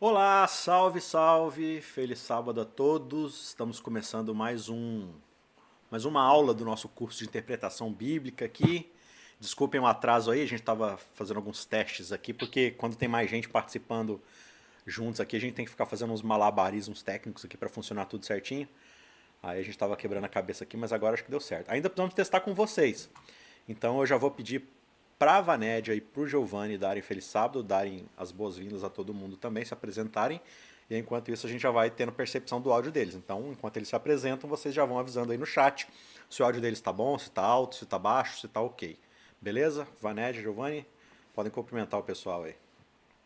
Olá, salve, salve, feliz sábado a todos. Estamos começando mais uma aula do nosso curso de interpretação bíblica aqui. Desculpem o atraso aí, a gente estava fazendo alguns testes aqui, porque quando tem mais gente participando juntos aqui, a gente tem que ficar fazendo uns malabarismos técnicos aqui para funcionar tudo certinho. Aí a gente estava quebrando a cabeça aqui, mas agora acho que deu certo. Ainda precisamos testar com vocês. Então eu já vou pedir para a Vanédia e para o Giovanni darem feliz sábado, darem as boas-vindas a todo mundo também, se apresentarem. E enquanto isso a gente já vai tendo percepção do áudio deles. Então, enquanto eles se apresentam, vocês já vão avisando aí no chat se o áudio deles está bom, se está alto, se está baixo, se está ok. Beleza? Vanédia, Giovanni, podem cumprimentar o pessoal aí.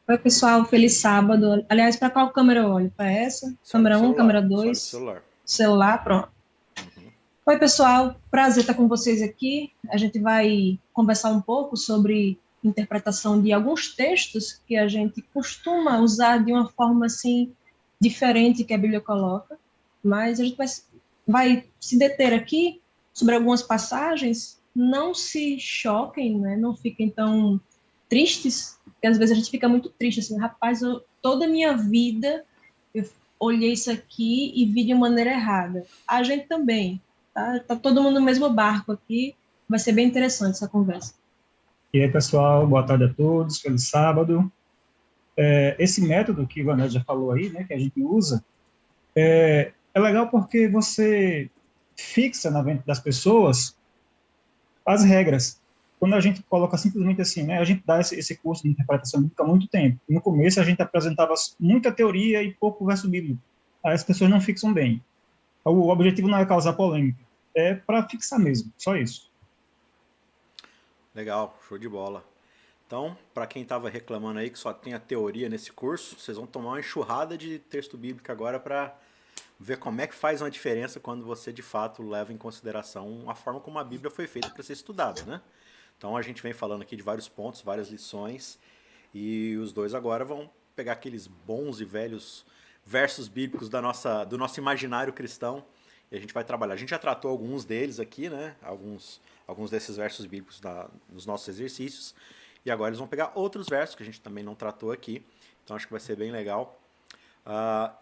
Oi, pessoal, feliz sábado. Aliás, para qual câmera eu olho? Para essa? Você olha pro Câmera um, celular. câmera Você olha pro 2, celular. celular, pronto. Oi, pessoal, prazer estar com vocês aqui. A gente vai conversar um pouco sobre interpretação de alguns textos que a gente costuma usar de uma forma assim diferente que a Bíblia coloca, mas a gente vai se deter aqui sobre algumas passagens. Não se choquem, né? Não fiquem tão tristes, porque às vezes a gente fica muito triste, assim, rapaz, toda a minha vida eu olhei isso aqui e vi de maneira errada. A gente também, tá? Tá todo mundo no mesmo barco aqui, vai ser bem interessante essa conversa. E aí, pessoal, boa tarde a todos, feliz sábado. Esse método que o Vanessa já falou aí, né, que a gente usa, é legal porque você fixa na mente das pessoas as regras. Quando a gente coloca simplesmente assim, né, a gente dá esse curso de interpretação bíblica há muito tempo. No começo, a gente apresentava muita teoria e pouco verso bíblico. Aí as pessoas não fixam bem. O objetivo não é causar polêmica, é para fixar mesmo, só isso. Legal, show de bola. Então, para quem estava reclamando aí que só tem a teoria nesse curso, vocês vão tomar uma enxurrada de texto bíblico agora para ver como é que faz uma diferença quando você de fato leva em consideração a forma como a Bíblia foi feita para ser estudada, né? Então a gente vem falando aqui de vários pontos, várias lições, e os dois agora vão pegar aqueles bons e velhos versos bíblicos do nosso imaginário cristão e a gente vai trabalhar. A gente já tratou alguns deles aqui, né? Alguns desses versos bíblicos nos nossos exercícios. E agora eles vão pegar outros versos que a gente também não tratou aqui. Então acho que vai ser bem legal.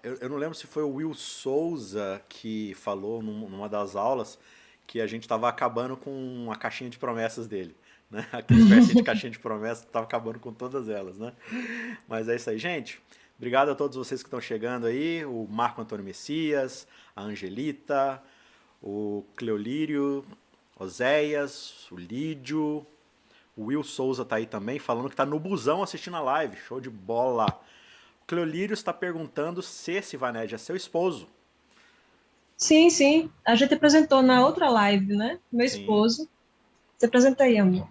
Eu não lembro se foi o Will Souza que falou numa das aulas que a gente estava acabando com a caixinha de promessas dele. Né? Aqueles versos de caixinha de promessas, estava acabando com todas elas. Né? Mas é isso aí, gente. Obrigado a todos vocês que estão chegando aí. O Marco Antônio Messias, a Angelita, o Cleolírio, Oséias, o Lídio, o Will Souza tá aí também, falando que tá no busão assistindo a live. Show de bola. O Cleolírio está perguntando se esse Vanédia é seu esposo. Sim, sim, a gente apresentou na outra live, né? Meu Sim. esposo. Se apresenta aí, amor.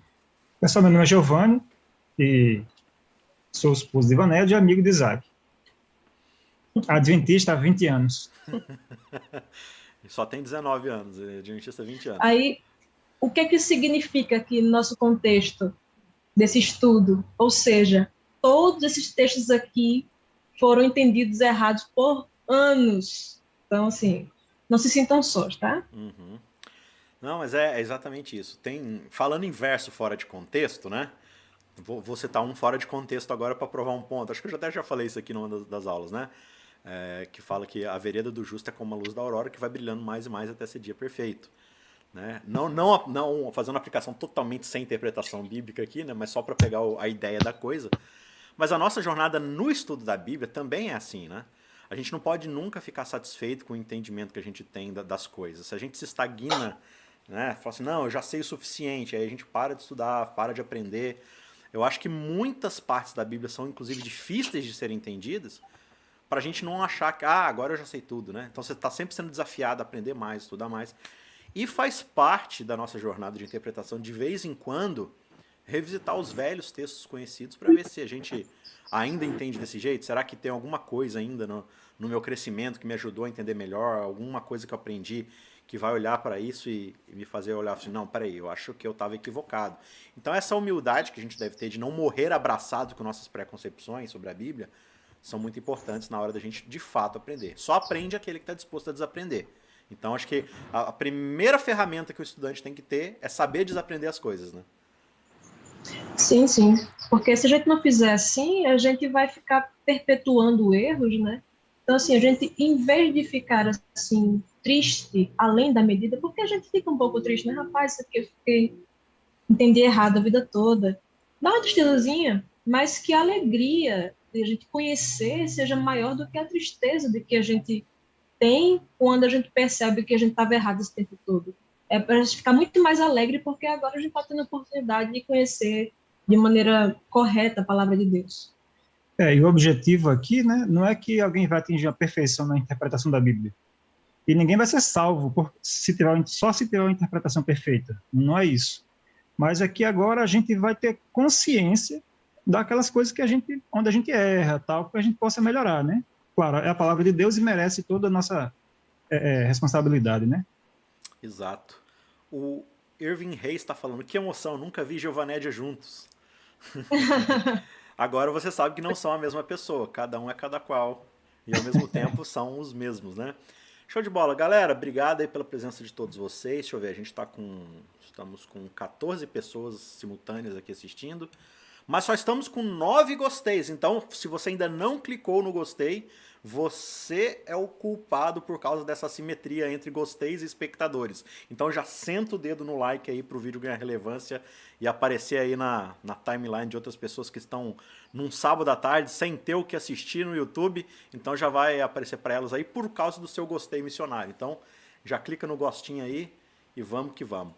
Pessoal, meu nome é Giovanni e sou esposo de Vanessa e amigo de Isaac. Adventista há 20 anos. Só tem 19 anos, é adventista há 20 anos. Aí, o que significa aqui no nosso contexto desse estudo? Ou seja, todos esses textos aqui foram entendidos errados por anos. Então, assim, não se sintam sós, tá? Não, mas é exatamente isso. Falando em verso fora de contexto, né? Vou citar um fora de contexto agora para provar um ponto. Acho que eu até já falei isso aqui numa das aulas, né? Que fala que a vereda do justo é como a luz da aurora que vai brilhando mais e mais até ser dia perfeito. Né? Não fazendo aplicação totalmente sem interpretação bíblica aqui, né? Mas só para pegar a ideia da coisa. Mas a nossa jornada no estudo da Bíblia também é assim, né? A gente não pode nunca ficar satisfeito com o entendimento que a gente tem das coisas. Se a gente se estagna, né? Fala assim, não, eu já sei o suficiente, aí a gente para de estudar, para de aprender. Eu acho que muitas partes da Bíblia são, inclusive, difíceis de serem entendidas, para a gente não achar que, agora eu já sei tudo, né? Então você está sempre sendo desafiado a aprender mais, estudar mais. E faz parte da nossa jornada de interpretação, de vez em quando, revisitar os velhos textos conhecidos para ver se a gente ainda entende desse jeito. Será que tem alguma coisa ainda no meu crescimento que me ajudou a entender melhor? Alguma coisa que eu aprendi que vai olhar para isso e me fazer olhar assim, não, peraí, eu acho que eu estava equivocado. Então essa humildade que a gente deve ter de não morrer abraçado com nossas preconcepções sobre a Bíblia são muito importantes na hora da gente de fato aprender. Só aprende aquele que está disposto a desaprender. Então acho que a primeira ferramenta que o estudante tem que ter é saber desaprender as coisas, né? Sim, sim. Porque se a gente não fizer assim, a gente vai ficar perpetuando erros, né? Então, assim, a gente, em vez de ficar, assim, triste, além da medida, porque a gente fica um pouco triste, né? Rapaz, isso aqui entendi errado a vida toda. Dá uma tristezazinha, mas que a alegria de a gente conhecer seja maior do que a tristeza de que a gente tem quando a gente percebe que a gente estava errado esse tempo todo. É para a gente ficar muito mais alegre porque agora a gente está tendo a oportunidade de conhecer de maneira correta a palavra de Deus. E o objetivo aqui, né, não é que alguém vai atingir a perfeição na interpretação da Bíblia. E ninguém vai ser salvo só se tiver uma interpretação perfeita. Não é isso. Mas aqui agora a gente vai ter consciência daquelas coisas onde a gente erra, tal, para a gente possa melhorar, né? Claro, é a palavra de Deus e merece toda a nossa responsabilidade, né? Exato. O Irving Reis está falando, que emoção, nunca vi Giovanédia juntos. Agora você sabe que não são a mesma pessoa, cada um é cada qual. E ao mesmo tempo são os mesmos, né? Show de bola. Galera, obrigado aí pela presença de todos vocês. Deixa eu ver, a gente estamos com 14 pessoas simultâneas aqui assistindo. Mas só estamos com 9 gosteis. Então, se você ainda não clicou no gostei, você é o culpado por causa dessa assimetria entre gosteis e espectadores. Então já senta o dedo no like aí para o vídeo ganhar relevância e aparecer aí na timeline de outras pessoas que estão num sábado à tarde sem ter o que assistir no YouTube. Então já vai aparecer para elas aí por causa do seu gostei missionário. Então já clica no gostinho aí e vamos que vamos.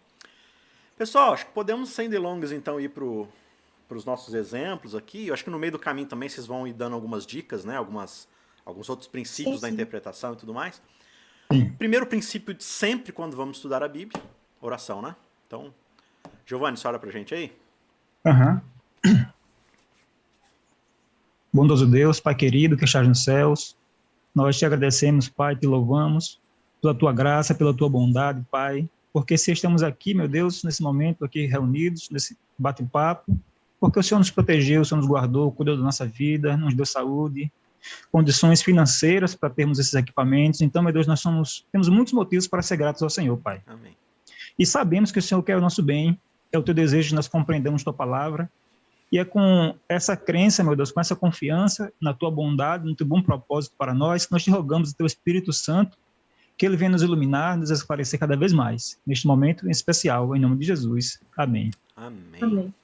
Pessoal, acho que podemos sem delongas então ir para os nossos exemplos aqui. Eu acho que no meio do caminho também vocês vão ir dando algumas dicas, né? Alguns outros princípios da interpretação e tudo mais. Primeiro princípio de sempre quando vamos estudar a Bíblia, oração, né? Então, Giovanni, você ora pra gente aí? Bondoso Deus, Pai querido, que estás nos céus, nós te agradecemos, Pai, te louvamos pela tua graça, pela tua bondade, Pai, porque se estamos aqui, meu Deus, nesse momento aqui reunidos, nesse bate-papo, porque o Senhor nos protegeu, o Senhor nos guardou, cuidou da nossa vida, nos deu saúde, condições financeiras para termos esses equipamentos. Então, meu Deus, temos muitos motivos para ser gratos ao Senhor, Pai. Amém. E sabemos que o Senhor quer o nosso bem, é o teu desejo de nós compreendermos tua palavra, e é com essa crença, meu Deus, com essa confiança na tua bondade, no teu bom propósito para nós, que nós te rogamos o teu Espírito Santo, que ele venha nos iluminar, nos esclarecer cada vez mais, neste momento em especial, em nome de Jesus. Amém. Amém. Amém.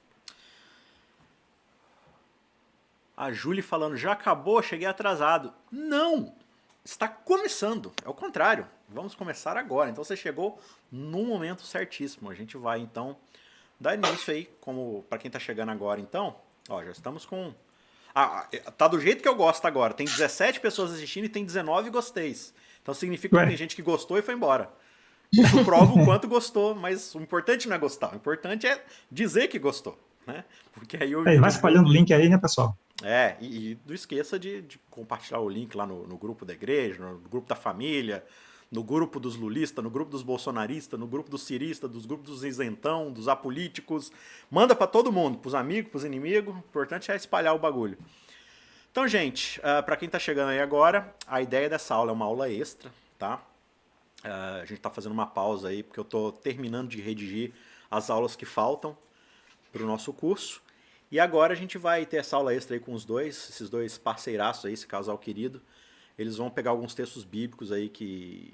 A Júlia falando, já acabou, cheguei atrasado. Não! Está começando. É o contrário. Vamos começar agora. Então você chegou no momento certíssimo. A gente vai então dar início aí, como para quem está chegando agora então. Ó, já estamos com... tá do jeito que eu gosto agora. Tem 17 pessoas assistindo e tem 19 gosteis. Então significa que tem gente que gostou e foi embora. Isso prova o quanto gostou, mas o importante não é gostar. O importante é dizer que gostou, né? Porque aí vai espalhando o link aí, né, pessoal? E não esqueça de compartilhar o link lá no grupo da igreja, no grupo da família, no grupo dos lulistas, no grupo dos bolsonaristas, no grupo dos ciristas, dos grupos dos isentão, dos apolíticos. Manda para todo mundo, para os amigos, para os inimigos. O importante é espalhar o bagulho. Então, gente, para quem está chegando aí agora, a ideia dessa aula é uma aula extra, tá? A gente está fazendo uma pausa aí, porque eu estou terminando de redigir as aulas que faltam para o nosso curso. E agora a gente vai ter essa aula extra aí com esses dois parceiraços aí, esse casal querido. Eles vão pegar alguns textos bíblicos aí que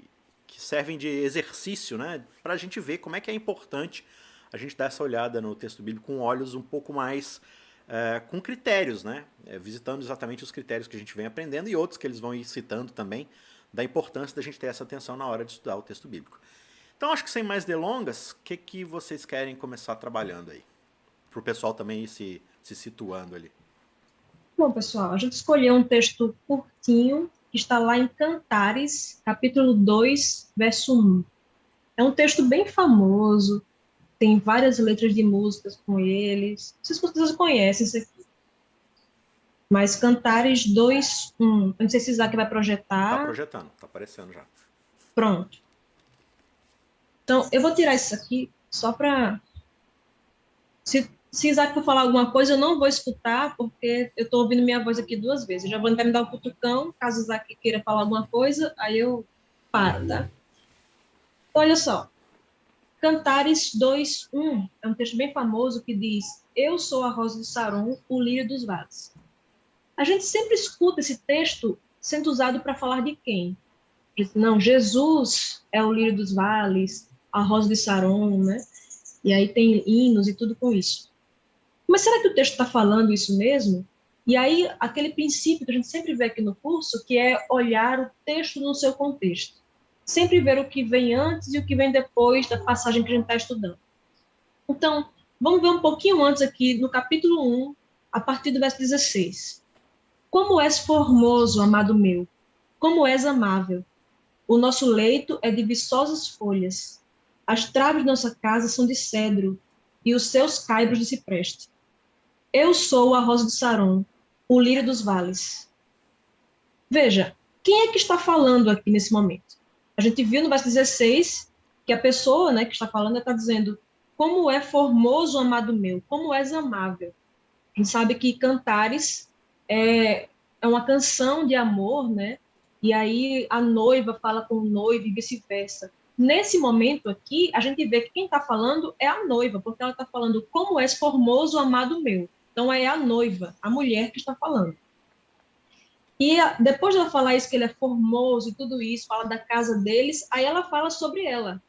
servem de exercício, né? Para a gente ver como é que é importante a gente dar essa olhada no texto bíblico com olhos um pouco mais... com critérios, né? Visitando exatamente os critérios que a gente vem aprendendo e outros que eles vão ir citando também, da importância da gente ter essa atenção na hora de estudar o texto bíblico. Então, acho que sem mais delongas, o que vocês querem começar trabalhando aí? Para o pessoal também ir se situando ali. Bom, pessoal, a gente escolheu um texto curtinho, que está lá em Cantares, capítulo 2, verso 1. É um texto bem famoso, tem várias letras de músicas com eles. Vocês conhecem isso aqui. Mas Cantares 2, 1. Eu não sei se Isaac vai projetar. Está projetando, está aparecendo já. Pronto. Então, eu vou tirar isso aqui só para... Se Isaac for falar alguma coisa, eu não vou escutar, porque eu estou ouvindo minha voz aqui 2 vezes. Já vou tentar me dar um cutucão, caso Isaac queira falar alguma coisa, aí eu paro, tá? Então, olha só. Cantares 2:1 é um texto bem famoso que diz: Eu sou a rosa de Saron, o lírio dos vales. A gente sempre escuta esse texto sendo usado para falar de quem? Não, Jesus é o lírio dos vales, a rosa de Saron, né? E aí tem hinos e tudo com isso. Mas será que o texto está falando isso mesmo? E aí, aquele princípio que a gente sempre vê aqui no curso, que é olhar o texto no seu contexto. Sempre ver o que vem antes e o que vem depois da passagem que a gente está estudando. Então, vamos ver um pouquinho antes aqui, no capítulo 1, a partir do verso 16. Como és formoso, amado meu, como és amável. O nosso leito é de viçosas folhas. As traves de nossa casa são de cedro, e os seus caibros de cipreste. Eu sou a rosa de Saron, o lírio dos vales. Veja, quem é que está falando aqui nesse momento? A gente viu no verso 16 que a pessoa, né, que está falando está dizendo: como é formoso, amado meu, como és amável. A gente sabe que Cantares é uma canção de amor, né? E aí a noiva fala com o noivo e vice-versa. Nesse momento aqui, a gente vê que quem está falando é a noiva, porque ela está falando: como és formoso, amado meu. Então é a noiva, a mulher que está falando. E depois de ela falar isso, que ele é formoso e tudo isso, fala da casa deles, aí ela fala sobre ela.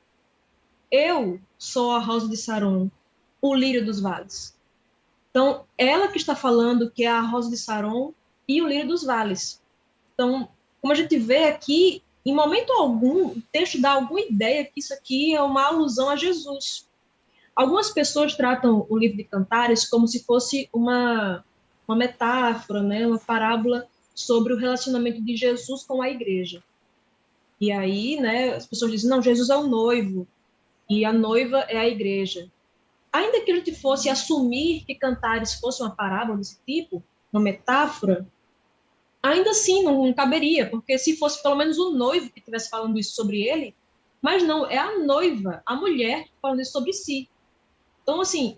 Eu sou a rosa de Saron, o lírio dos vales. Então, ela que está falando que é a rosa de Saron e o lírio dos vales. Então, como a gente vê aqui, em momento algum, o texto dá alguma ideia que isso aqui é uma alusão a Jesus. Algumas pessoas tratam o livro de Cantares como se fosse uma metáfora, né, uma parábola sobre o relacionamento de Jesus com a igreja. E aí, né, as pessoas dizem: não, Jesus é o noivo e a noiva é a igreja. Ainda que a gente fosse assumir que Cantares fosse uma parábola desse tipo, uma metáfora, ainda assim não caberia, porque se fosse pelo menos o noivo que estivesse falando isso sobre ele, mas não, é a noiva, a mulher, falando isso sobre si. Então, assim,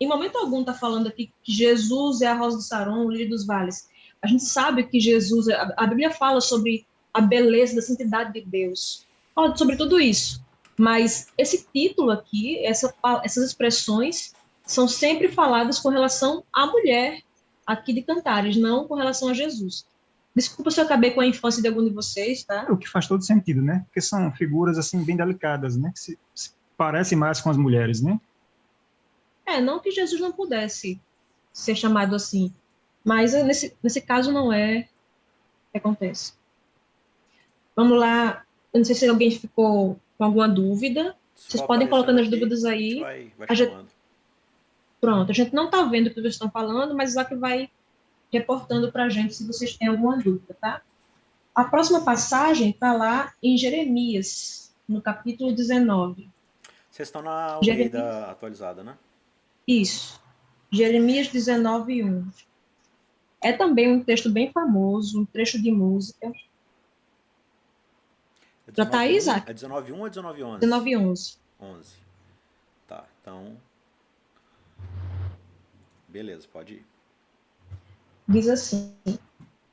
em momento algum está falando aqui que Jesus é a rosa de Saron, o lírio dos vales. A gente sabe que Jesus, a Bíblia fala sobre a beleza da santidade de Deus, fala sobre tudo isso. Mas esse título aqui, essas expressões, são sempre faladas com relação à mulher aqui de Cantares, não com relação a Jesus. Desculpa se eu acabei com a infância de algum de vocês, tá? O que faz todo sentido, né? Porque são figuras, assim, bem delicadas, né? Que se parecem mais com as mulheres, né? Não que Jesus não pudesse ser chamado assim, mas nesse caso não é o que acontece. Vamos lá, eu não sei se alguém ficou com alguma dúvida, vocês podem colocando as dúvidas aí. Vai chamando. Pronto, a gente não está vendo o que vocês estão falando, mas lá que vai reportando para a gente se vocês têm alguma dúvida, tá? A próxima passagem está lá em Jeremias, no capítulo 19. Vocês estão na Almeida atualizada, né? Isso. Jeremias 19:1. É também um texto bem famoso, um trecho de música. Já está aí, Isaac? É 19:1 ou 19:11? 19:11. 11. Tá, então... Beleza, pode ir. Diz assim: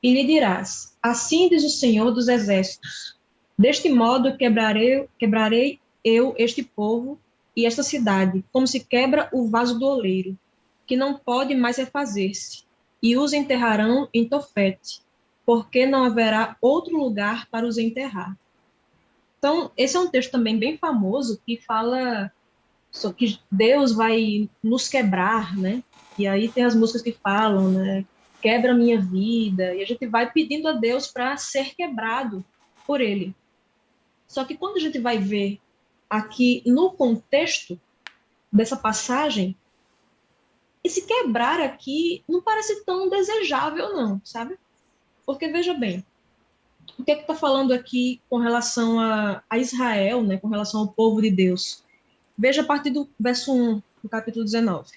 E lhe dirás: assim diz o Senhor dos Exércitos, deste modo quebrarei eu este povo e esta cidade, como se quebra o vaso do oleiro, que não pode mais refazer-se, e os enterrarão em Tofete, porque não haverá outro lugar para os enterrar. Então, esse é um texto também bem famoso, que fala que Deus vai nos quebrar, né? E aí tem as músicas que falam, né? Quebra a minha vida, e a gente vai pedindo a Deus para ser quebrado por ele. Só que quando a gente vai ver aqui no contexto dessa passagem, esse quebrar aqui não parece tão desejável não, sabe? Porque, veja bem, o que é que está falando aqui com relação a Israel, né? Com relação ao povo de Deus? Veja a partir do verso 1 do capítulo 19.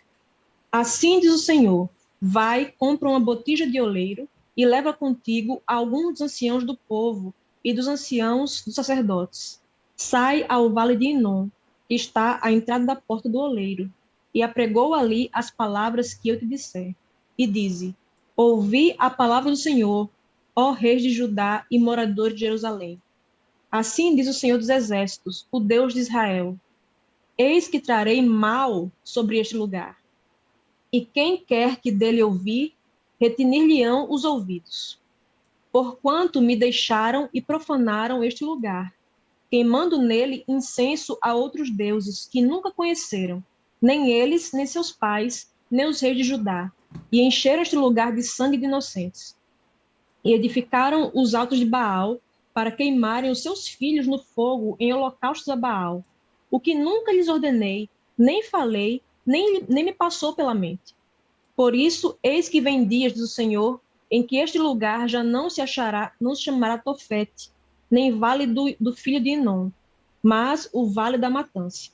Assim diz o Senhor: vai, compra uma botija de oleiro e leva contigo alguns dos anciãos do povo e dos anciãos dos sacerdotes. Sai ao vale de Inom, que está à entrada da porta do oleiro, e apregou ali as palavras que eu te disser. E dize: ouvi a palavra do Senhor, ó reis de Judá e moradores de Jerusalém. Assim diz o Senhor dos Exércitos, o Deus de Israel: Eis que trarei mal sobre este lugar, e quem quer que dele ouvir, retenir-lhe-ão os ouvidos. Porquanto me deixaram e profanaram este lugar, queimando nele incenso a outros deuses que nunca conheceram, nem eles, nem seus pais, nem os reis de Judá, e encheram este lugar de sangue de inocentes. E edificaram os altos de Baal para queimarem os seus filhos no fogo em holocaustos a Baal, o que nunca lhes ordenei, nem falei, nem me passou pela mente. Por isso, eis que vem dias, diz o Senhor, em que este lugar já não se achará, não se chamará Tofete, nem vale do filho de Inom, mas o vale da matança.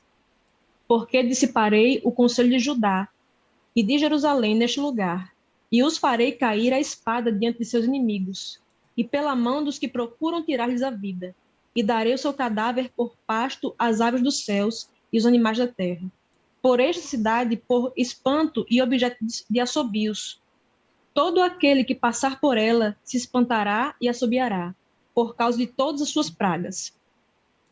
Porque dissiparei o conselho de Judá e de Jerusalém neste lugar, e os farei cair a espada diante de seus inimigos, e pela mão dos que procuram tirar-lhes a vida, e darei o seu cadáver por pasto às aves dos céus e os animais da terra. Por esta cidade, por espanto e objeto de assobios. Todo aquele que passar por ela se espantará e assobiará, por causa de todas as suas pragas.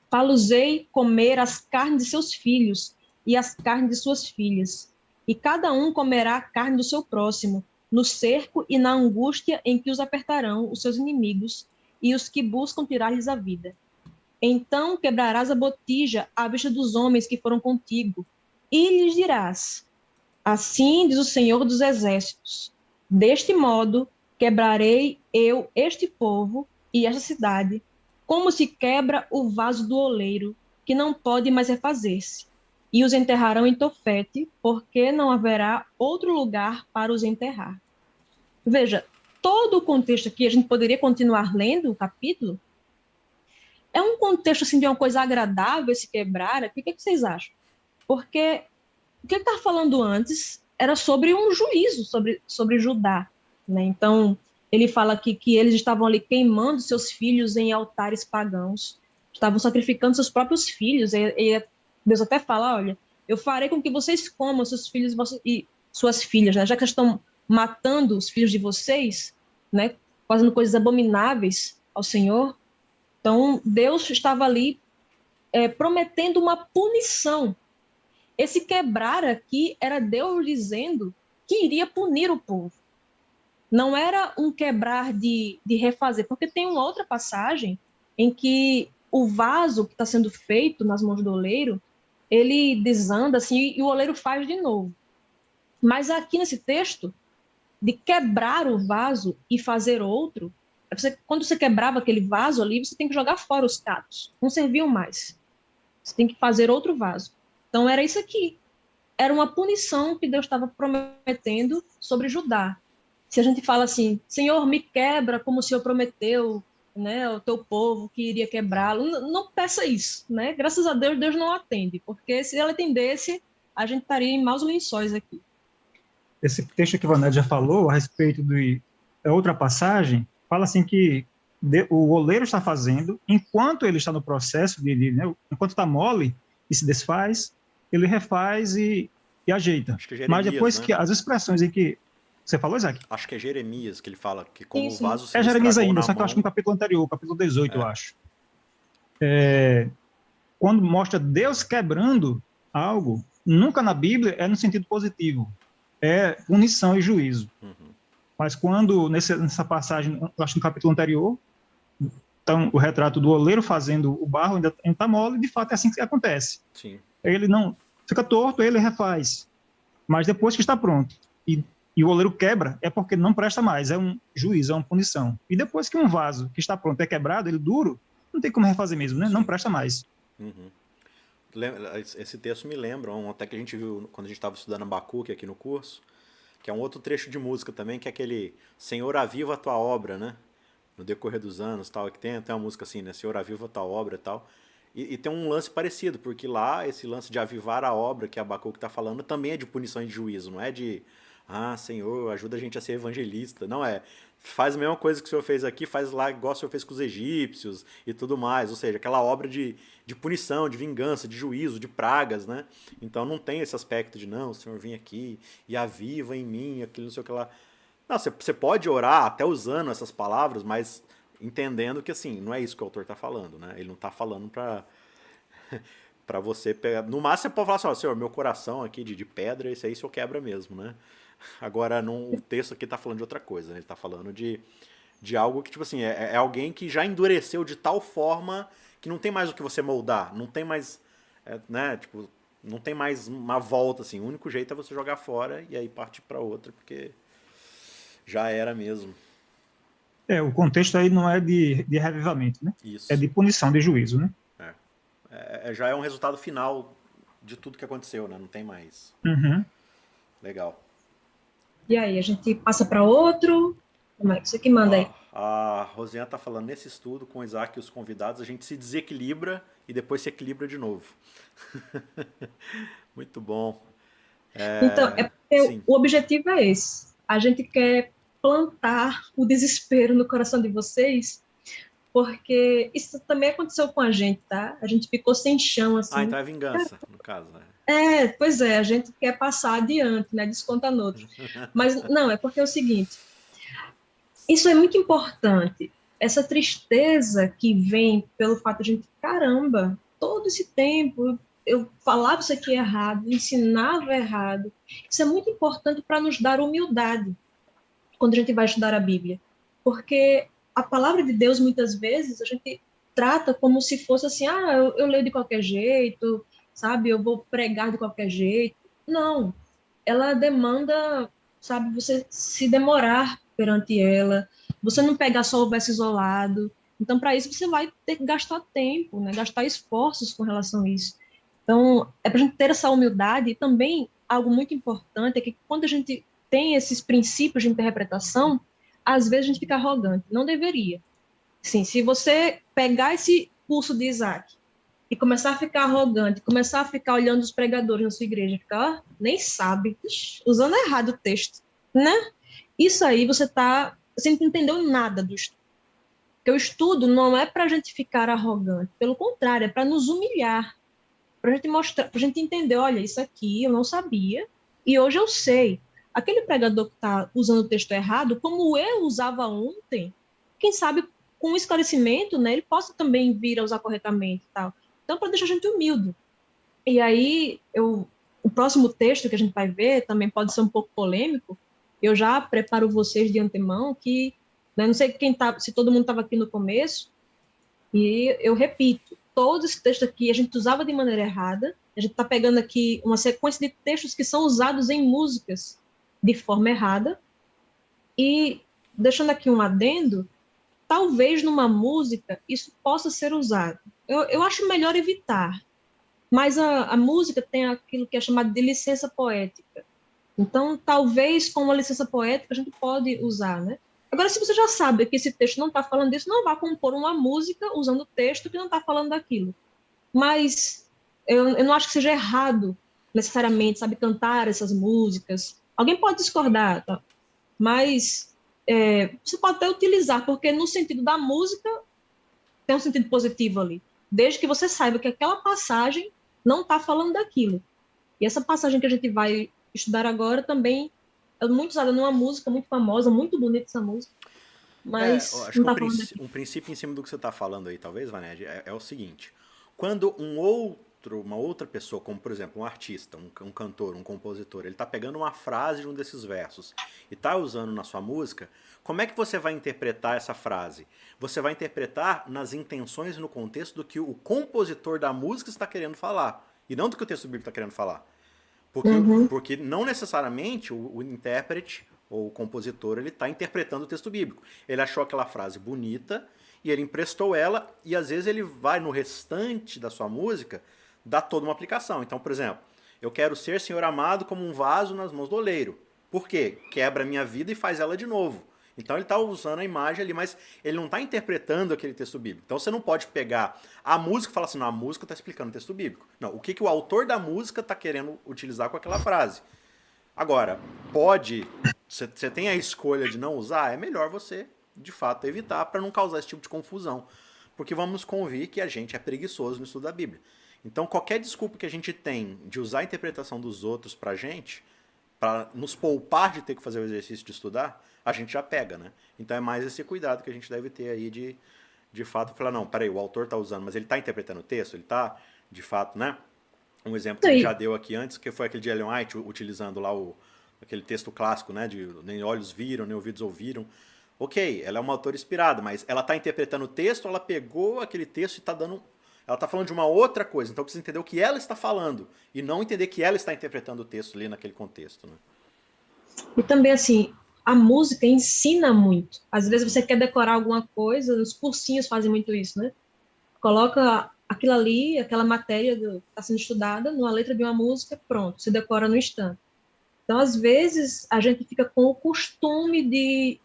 Fá-los-ei comer as carnes de seus filhos e as carnes de suas filhas, e cada um comerá a carne do seu próximo, no cerco e na angústia em que os apertarão os seus inimigos e os que buscam tirar-lhes a vida. Então quebrarás a botija à vista dos homens que foram contigo, e lhes dirás: assim diz o Senhor dos Exércitos, deste modo quebrarei eu este povo e esta cidade, como se quebra o vaso do oleiro, que não pode mais refazer-se, e os enterrarão em Tofete, porque não haverá outro lugar para os enterrar. Veja, todo o contexto aqui, a gente poderia continuar lendo o capítulo, é um contexto assim, de uma coisa agradável esse quebrar. O que vocês acham? Porque o que ele estava falando antes era sobre um juízo sobre Judá, né? Então, ele fala aqui que eles estavam ali queimando seus filhos em altares pagãos, estavam sacrificando seus próprios filhos, e Deus até fala, olha, eu farei com que vocês comam seus filhos e suas filhas, né? Já que estão matando os filhos de vocês, né? Fazendo coisas abomináveis ao Senhor. Então, Deus estava ali prometendo uma punição. Esse quebrar aqui era Deus dizendo que iria punir o povo. Não era um quebrar de refazer, porque tem uma outra passagem em que o vaso que está sendo feito nas mãos do oleiro, ele desanda assim e o oleiro faz de novo. Mas aqui nesse texto, de quebrar o vaso e fazer outro, quando você quebrava aquele vaso ali, você tem que jogar fora os cacos, não serviam mais. Você tem que fazer outro vaso. Então era isso aqui. Era uma punição que Deus estava prometendo sobre Judá. Se a gente fala assim, Senhor, me quebra como o Senhor prometeu, né, ao teu povo que iria quebrá-lo, não peça isso, né? Graças a Deus, Deus não atende, porque se ela atendesse, a gente estaria em maus lençóis aqui. Esse texto que o Vanessa já falou a respeito de outra passagem, fala assim que o oleiro está fazendo, enquanto ele está no processo, né, enquanto está mole e se desfaz, ele refaz e ajeita. Acho que é Jeremias, mas depois, né? que as expressões em que... Você falou, Isaac? Acho que é Jeremias que ele fala que como Sim. o vaso se Jeremias estragou ainda, na só que eu acho que no capítulo anterior, capítulo 18, eu acho. Quando mostra Deus quebrando algo, nunca na Bíblia é no sentido positivo. É punição e juízo. Uhum. Mas quando, nessa passagem, eu acho que no capítulo anterior, então, o retrato do oleiro fazendo o barro ainda está mole, e de fato é assim que acontece. Sim. Ele não fica torto, ele refaz. Mas depois que está pronto e o oleiro quebra, é porque não presta mais, é um juízo, é uma punição. E depois que um vaso que está pronto é quebrado, ele duro, não tem como refazer mesmo, né? Sim. Não presta mais. Uhum. Esse texto me lembra, até que a gente viu quando a gente estava estudando Abacuque aqui no curso, que é um outro trecho de música também, que é aquele Senhor, aviva a tua obra, né? No decorrer dos anos, tal, que tem até uma música assim, né? Senhor, aviva a tua obra e tal. E tem um lance parecido, porque lá esse lance de avivar a obra que Abacuque está falando também é de punição e de juízo, não é de Senhor, ajuda a gente a ser evangelista. Não é. Faz a mesma coisa que o Senhor fez aqui, faz lá igual o Senhor fez com os egípcios e tudo mais. Ou seja, aquela obra de punição, de vingança, de juízo, de pragas, né? Então não tem esse aspecto de, não, o Senhor vem aqui e aviva em mim, aquilo não sei o que lá. Não, você pode orar até usando essas palavras, mas entendendo que, assim, não é isso que o autor está falando, né? Ele não está falando para Para você pegar. No máximo você pode falar assim, ó, senhor, meu coração aqui de pedra, esse aí o senhor quebra mesmo, né? Agora, não, o texto aqui tá falando de outra coisa, né? Ele tá falando de algo que, tipo assim, é alguém que já endureceu de tal forma que não tem mais o que você moldar, não tem mais, né? Tipo, não tem mais uma volta, assim. O único jeito é você jogar fora e aí partir para outra, porque já era mesmo. O contexto aí não é de revivamento, né? É Isso. de punição, de juízo, né? Já é um resultado final de tudo que aconteceu, né? Não tem mais. Uhum. Legal. E aí, a gente passa para outro? Como é que você que manda Ó, aí? a Rosiana tá falando, nesse estudo com o Isaac e os convidados, a gente se desequilibra e depois se equilibra de novo. Muito bom. Então, é porque Sim. o objetivo é esse. A gente quer plantar o desespero no coração de vocês, porque isso também aconteceu com a gente, tá? A gente ficou sem chão, Ah, assim. então é vingança, no caso, né? Pois é, a gente quer passar adiante, né? Desconta no outro. Mas não, é porque é o seguinte, isso é muito importante. Essa tristeza que vem pelo fato de a gente, caramba, todo esse tempo eu falava isso aqui errado, ensinava errado. Isso é muito importante para nos dar humildade quando a gente vai estudar a Bíblia. Porque a palavra de Deus, muitas vezes, a gente trata como se fosse assim, eu leio de qualquer jeito, sabe? Eu vou pregar de qualquer jeito. Não, ela demanda, sabe, você se demorar perante ela, você não pegar só o verso isolado. Então, para isso, você vai ter que gastar tempo, né? Gastar esforços com relação a isso. Então, é para a gente ter essa humildade e também algo muito importante é que quando a gente tem esses princípios de interpretação, às vezes a gente fica arrogante. Não deveria. Sim, se você pegar esse curso de Isaac e começar a ficar arrogante, começar a ficar olhando os pregadores na sua igreja, ficar, nem sabe, usando errado o texto, né? Isso aí você não entendeu nada do estudo. Porque o estudo não é para a gente ficar arrogante, pelo contrário, é para nos humilhar, para a gente mostrar, para a gente entender, olha, isso aqui eu não sabia e hoje eu sei. Aquele pregador que está usando o texto errado, como eu usava ontem, quem sabe com o esclarecimento, né, ele possa também vir a usar corretamente e tal. Então, para deixar a gente humilde. E aí, o próximo texto que a gente vai ver também pode ser um pouco polêmico. Eu já preparo vocês de antemão que, né, não sei quem tá, se todo mundo estava aqui no começo, e eu repito, todo esse texto aqui a gente usava de maneira errada. A gente está pegando aqui uma sequência de textos que são usados em músicas de forma errada. E deixando aqui um adendo, talvez numa música isso possa ser usado. Eu acho melhor evitar, mas a música tem aquilo que é chamado de licença poética. Então, talvez com uma licença poética a gente pode usar, né? Agora, se você já sabe que esse texto não está falando disso, não vá compor uma música usando o texto que não está falando daquilo. Mas eu não acho que seja errado, necessariamente, sabe, cantar essas músicas. Alguém pode discordar, tá? Mas você pode até utilizar, porque no sentido da música tem um sentido positivo ali, desde que você saiba que aquela passagem não está falando daquilo. E essa passagem que a gente vai estudar agora também é muito usada numa música muito famosa, muito bonita essa música, Eu mas acho não que está falando daquilo. um princípio em cima do que você está falando aí, talvez, Vaned, é o seguinte. Quando uma outra pessoa, como por exemplo um artista, um cantor, um compositor, ele está pegando uma frase de um desses versos e está usando na sua música, como é que você vai interpretar essa frase? Você vai interpretar nas intenções e no contexto do que o compositor da música está querendo falar, e não do que o texto bíblico está querendo falar. Uhum. Porque não necessariamente o intérprete ou o compositor ele está interpretando o texto bíblico. Ele achou aquela frase bonita e ele emprestou ela e às vezes ele vai no restante da sua música dar toda uma aplicação. Então, por exemplo, eu quero ser, Senhor amado, como um vaso nas mãos do oleiro. Por quê? Quebra a minha vida e faz ela de novo. Então ele está usando a imagem ali, mas ele não está interpretando aquele texto bíblico. Então você não pode pegar a música e falar assim, não, a música está explicando o texto bíblico. Não, o que o autor da música está querendo utilizar com aquela frase. Agora, você tem a escolha de não usar, é melhor você, de fato, evitar para não causar esse tipo de confusão. Porque vamos convir que a gente é preguiçoso no estudo da Bíblia. Então qualquer desculpa que a gente tem de usar a interpretação dos outros para a gente, para nos poupar de ter que fazer o exercício de estudar, a gente já pega, né? Então é mais esse cuidado que a gente deve ter aí de fato falar, não, peraí, o autor está usando, mas ele está interpretando o texto, ele está de fato, né? Um exemplo que ele já deu aqui antes, que foi aquele de Ellen White, utilizando lá aquele texto clássico, né? De nem olhos viram, nem ouvidos ouviram. Ok, ela é uma autora inspirada, mas ela está interpretando o texto, ela pegou aquele texto e está dando... Ela está falando de uma outra coisa, então precisa entender o que ela está falando e não entender que ela está interpretando o texto ali naquele contexto, né? E também, assim, a música ensina muito. Às vezes você quer decorar alguma coisa, os cursinhos fazem muito isso, né? Coloca aquilo ali, aquela matéria que está sendo estudada, numa letra de uma música, pronto, se decora no instante. Então, às vezes, a gente fica com o costume de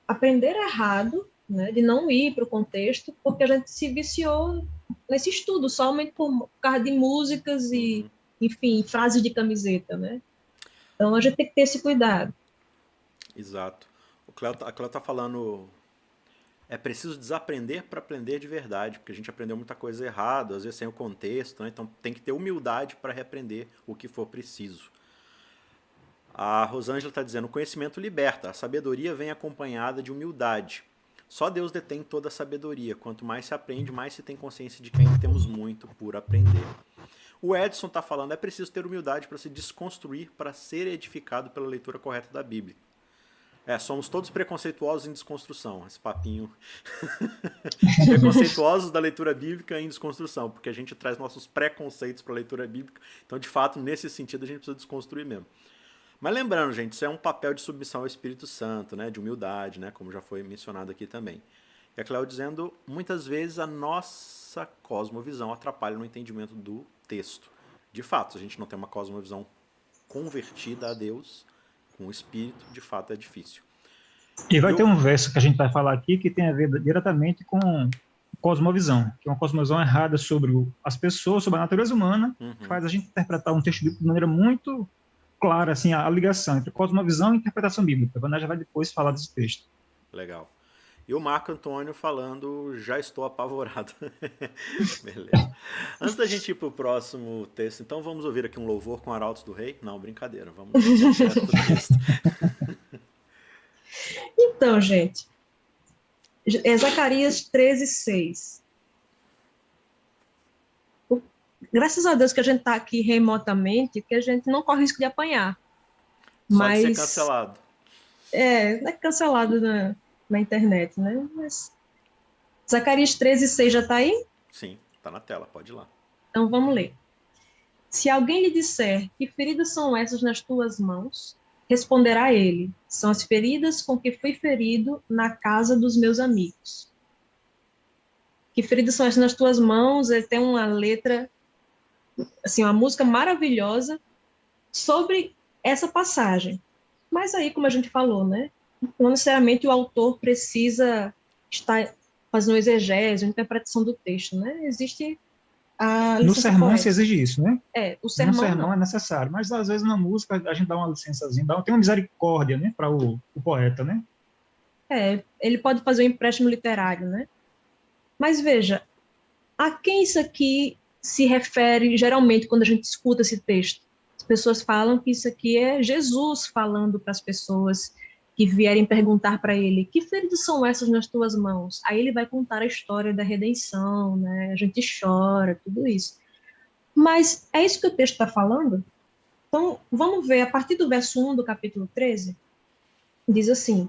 aprender errado, né, de não ir para o contexto, porque a gente se viciou nesse estudo, somente por causa de músicas e, enfim, frases de camiseta, né? Então, a gente tem que ter esse cuidado. Exato. A Cléo está falando... É preciso desaprender para aprender de verdade, porque a gente aprendeu muita coisa errada, às vezes sem o contexto, né? Então tem que ter humildade para reaprender o que for preciso. A Rosângela está dizendo, o conhecimento liberta, a sabedoria vem acompanhada de humildade. Só Deus detém toda a sabedoria, quanto mais se aprende, mais se tem consciência de que ainda temos muito por aprender. O Edson está falando, é preciso ter humildade para se desconstruir, para ser edificado pela leitura correta da Bíblia. Somos todos preconceituosos em desconstrução, esse papinho. Preconceituosos da leitura bíblica em desconstrução, porque a gente traz nossos preconceitos para a leitura bíblica, então de fato, nesse sentido, a gente precisa desconstruir mesmo. Mas lembrando, gente, isso é um papel de submissão ao Espírito Santo, né, de humildade, né, como já foi mencionado aqui também. E a Cléo dizendo, muitas vezes a nossa cosmovisão atrapalha no entendimento do texto. De fato, se a gente não tem uma cosmovisão convertida a Deus, com o Espírito, de fato é difícil. E vai ter um verso que a gente vai falar aqui que tem a ver diretamente com cosmovisão, que é uma cosmovisão errada sobre as pessoas, sobre a natureza humana, que faz a gente interpretar um texto bíblico de maneira muito clara, assim, a ligação entre cosmovisão e interpretação bíblica. A Vané já vai depois falar desse texto. Legal. E o Marco Antônio falando, já estou apavorado. Beleza. Antes da gente ir para o próximo texto, então vamos ouvir aqui um louvor com Arautos do Rei? Não, brincadeira, vamos direto pro texto. Então, gente, é Zacarias 13:6. Graças a Deus que a gente está aqui remotamente, que a gente não corre risco de apanhar. Só de ser cancelado. Não é cancelado na internet, né? Mas Zacarias 13:6 já está aí? Sim, está na tela, pode ir lá. Então vamos ler. Se alguém lhe disser, que feridas são essas nas tuas mãos? Responderá ele, são as feridas com que fui ferido na casa dos meus amigos. Que feridas são essas nas tuas mãos? Ele tem uma letra, assim, uma música maravilhosa sobre essa passagem. Mas aí, como a gente falou, né? Não necessariamente o autor precisa estar fazendo exegese, uma interpretação do texto, né? Existe a no sermão poética. se exige isso, né? O sermão no sermão é necessário, mas às vezes na música a gente dá uma licençazinha, tem uma misericórdia, né, para o poeta, né? Ele pode fazer um empréstimo literário, né? Mas veja, a quem isso aqui se refere geralmente quando a gente escuta esse texto? As pessoas falam que isso aqui é Jesus falando para as pessoas que vierem perguntar para ele, que feridas são essas nas tuas mãos? Aí ele vai contar a história da redenção, né? A gente chora, tudo isso. Mas é isso que o texto está falando? Então, vamos ver, a partir do verso 1 do capítulo 13, diz assim,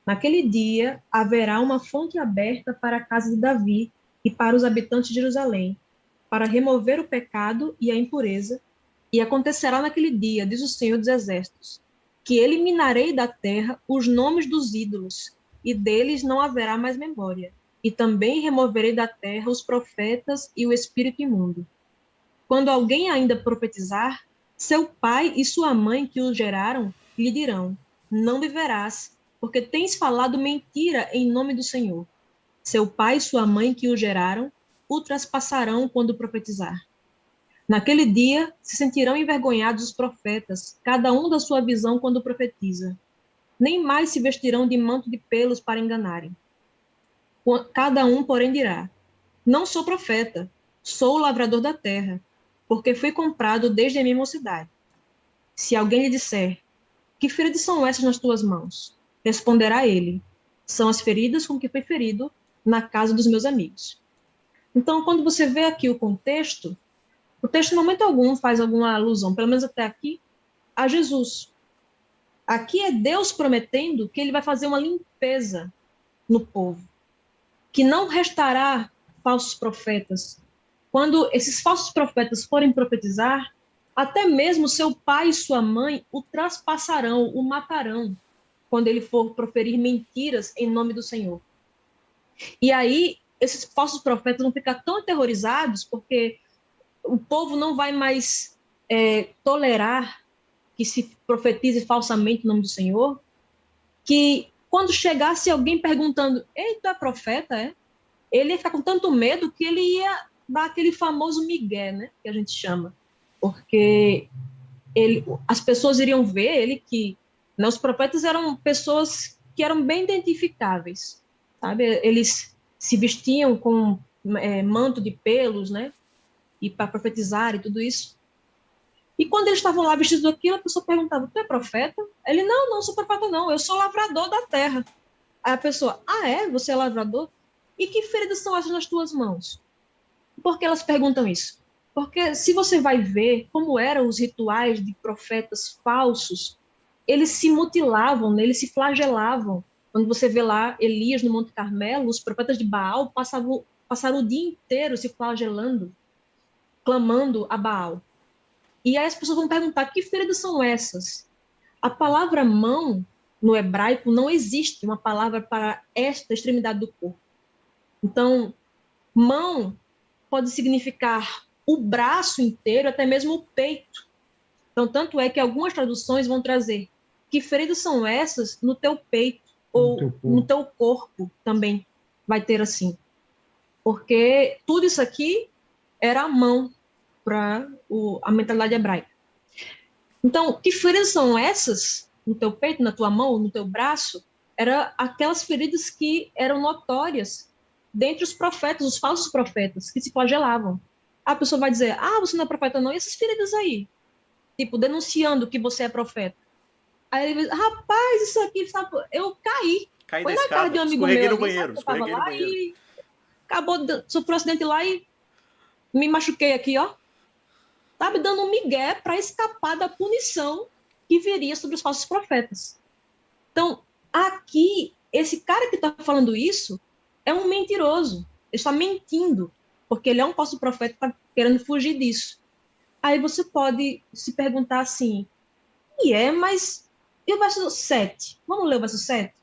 naquele dia haverá uma fonte aberta para a casa de Davi e para os habitantes de Jerusalém, para remover o pecado e a impureza, e acontecerá naquele dia, diz o Senhor dos Exércitos, que eliminarei da terra os nomes dos ídolos, e deles não haverá mais memória. E também removerei da terra os profetas e o espírito imundo. Quando alguém ainda profetizar, seu pai e sua mãe que o geraram lhe dirão, não viverás, porque tens falado mentira em nome do Senhor. Seu pai e sua mãe que o geraram o traspassarão quando profetizar. Naquele dia se sentirão envergonhados os profetas, cada um da sua visão quando profetiza. Nem mais se vestirão de manto de pelos para enganarem. Cada um, porém, dirá, não sou profeta, sou o lavrador da terra, porque fui comprado desde a minha mocidade. Se alguém lhe disser, que feridas são essas nas tuas mãos? Responderá ele, são as feridas com que fui ferido na casa dos meus amigos. Então, quando você vê aqui o texto em momento algum faz alguma alusão, pelo menos até aqui, a Jesus. Aqui é Deus prometendo que ele vai fazer uma limpeza no povo, que não restará falsos profetas. Quando esses falsos profetas forem profetizar, até mesmo seu pai e sua mãe o traspassarão, o matarão, quando ele for proferir mentiras em nome do Senhor. E aí, esses falsos profetas vão ficar tão aterrorizados, porque o povo não vai mais tolerar que se profetize falsamente em nome do Senhor, que quando chegasse alguém perguntando, ei, tu é profeta, é? Ele ia ficar com tanto medo que ele ia dar aquele famoso migué, né, que a gente chama. Porque as pessoas iriam ver ele que, né, os profetas eram pessoas que eram bem identificáveis, sabe? Eles se vestiam com manto de pelos, né, e para profetizar e tudo isso. E quando eles estavam lá vestidos daquilo, a pessoa perguntava, tu é profeta? Ele, não sou profeta não, eu sou lavrador da terra. Aí a pessoa, você é lavrador? E que feridas são essas nas tuas mãos? Por que elas perguntam isso? Porque se você vai ver como eram os rituais de profetas falsos, eles se mutilavam, né? Eles se flagelavam. Quando você vê lá Elias no Monte Carmelo, os profetas de Baal passaram o dia inteiro se flagelando, clamando a Baal. E aí as pessoas vão perguntar, que feridas são essas? A palavra mão, no hebraico, não existe uma palavra para esta extremidade do corpo. Então, mão pode significar o braço inteiro, até mesmo o peito. Então, tanto é que algumas traduções vão trazer que feridas são essas no teu peito, ou no teu corpo também vai ter assim. Porque tudo isso aqui era a mão para a mentalidade hebraica. Então, que feridas são essas no teu peito, na tua mão, no teu braço? Eram aquelas feridas que eram notórias dentre os profetas, os falsos profetas, que se flagelavam. A pessoa vai dizer, você não é profeta não, e essas feridas aí? Tipo, denunciando que você é profeta. Aí ele diz, rapaz, isso aqui, sabe, eu caí. Foi na casa de um amigo meu ali, sabe, eu tava lá e sofreu um acidente lá e me machuquei aqui, ó. Sabe, dando um migué para escapar da punição que viria sobre os falsos profetas. Então, aqui, esse cara que está falando isso é um mentiroso. Ele está mentindo, porque ele é um falso profeta que está querendo fugir disso. Aí você pode se perguntar assim, mas e o verso 7? Vamos ler o verso 7?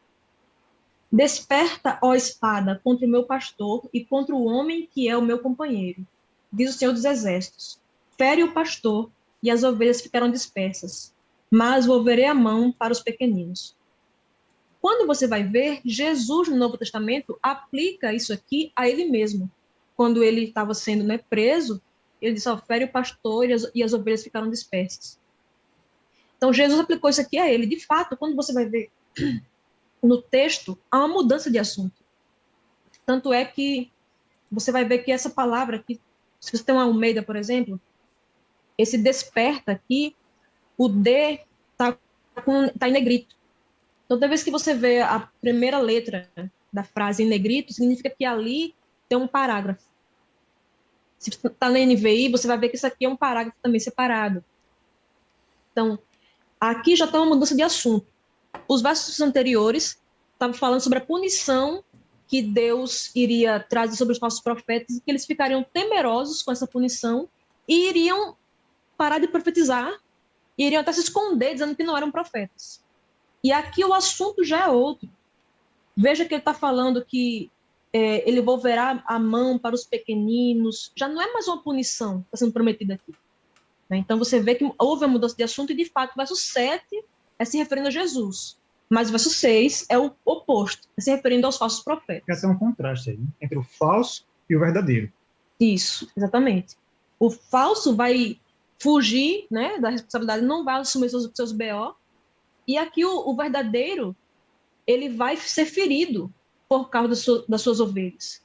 Desperta, ó espada, contra o meu pastor e contra o homem que é o meu companheiro, diz o Senhor dos Exércitos. Fere o pastor e as ovelhas ficarão dispersas, mas volverei a mão para os pequeninos. Quando você vai ver, Jesus no Novo Testamento aplica isso aqui a ele mesmo. Quando ele estava sendo preso, ele disse, fere o pastor e as ovelhas ficaram dispersas. Então, Jesus aplicou isso aqui a ele. De fato, quando você vai ver no texto, há uma mudança de assunto. Tanto é que você vai ver que essa palavra aqui, se você tem uma Almeida, por exemplo, esse desperta aqui, o D está em negrito. Então, toda vez que você vê a primeira letra da frase em negrito, significa que ali tem um parágrafo. Se está na NVI, você vai ver que isso aqui é um parágrafo também separado. Então, aqui já está uma mudança de assunto. Os versos anteriores estavam falando sobre a punição que Deus iria trazer sobre os falsos profetas e que eles ficariam temerosos com essa punição e iriam parar de profetizar e iriam até se esconder dizendo que não eram profetas. E aqui o assunto já é outro. Veja que ele está falando que ele volverá a mão para os pequeninos. Já não é mais uma punição que está sendo prometida aqui. Né? Então você vê que houve a mudança de assunto e, de fato, o verso 7 é se referindo a Jesus. Mas o verso 6 é o oposto, é se referindo aos falsos profetas. Quer ter um contraste aí, né? Entre o falso e o verdadeiro. Isso, exatamente. O falso vai fugir, né, da responsabilidade, não vai assumir seus BO, e aqui o verdadeiro, ele vai ser ferido por causa das suas ovelhas.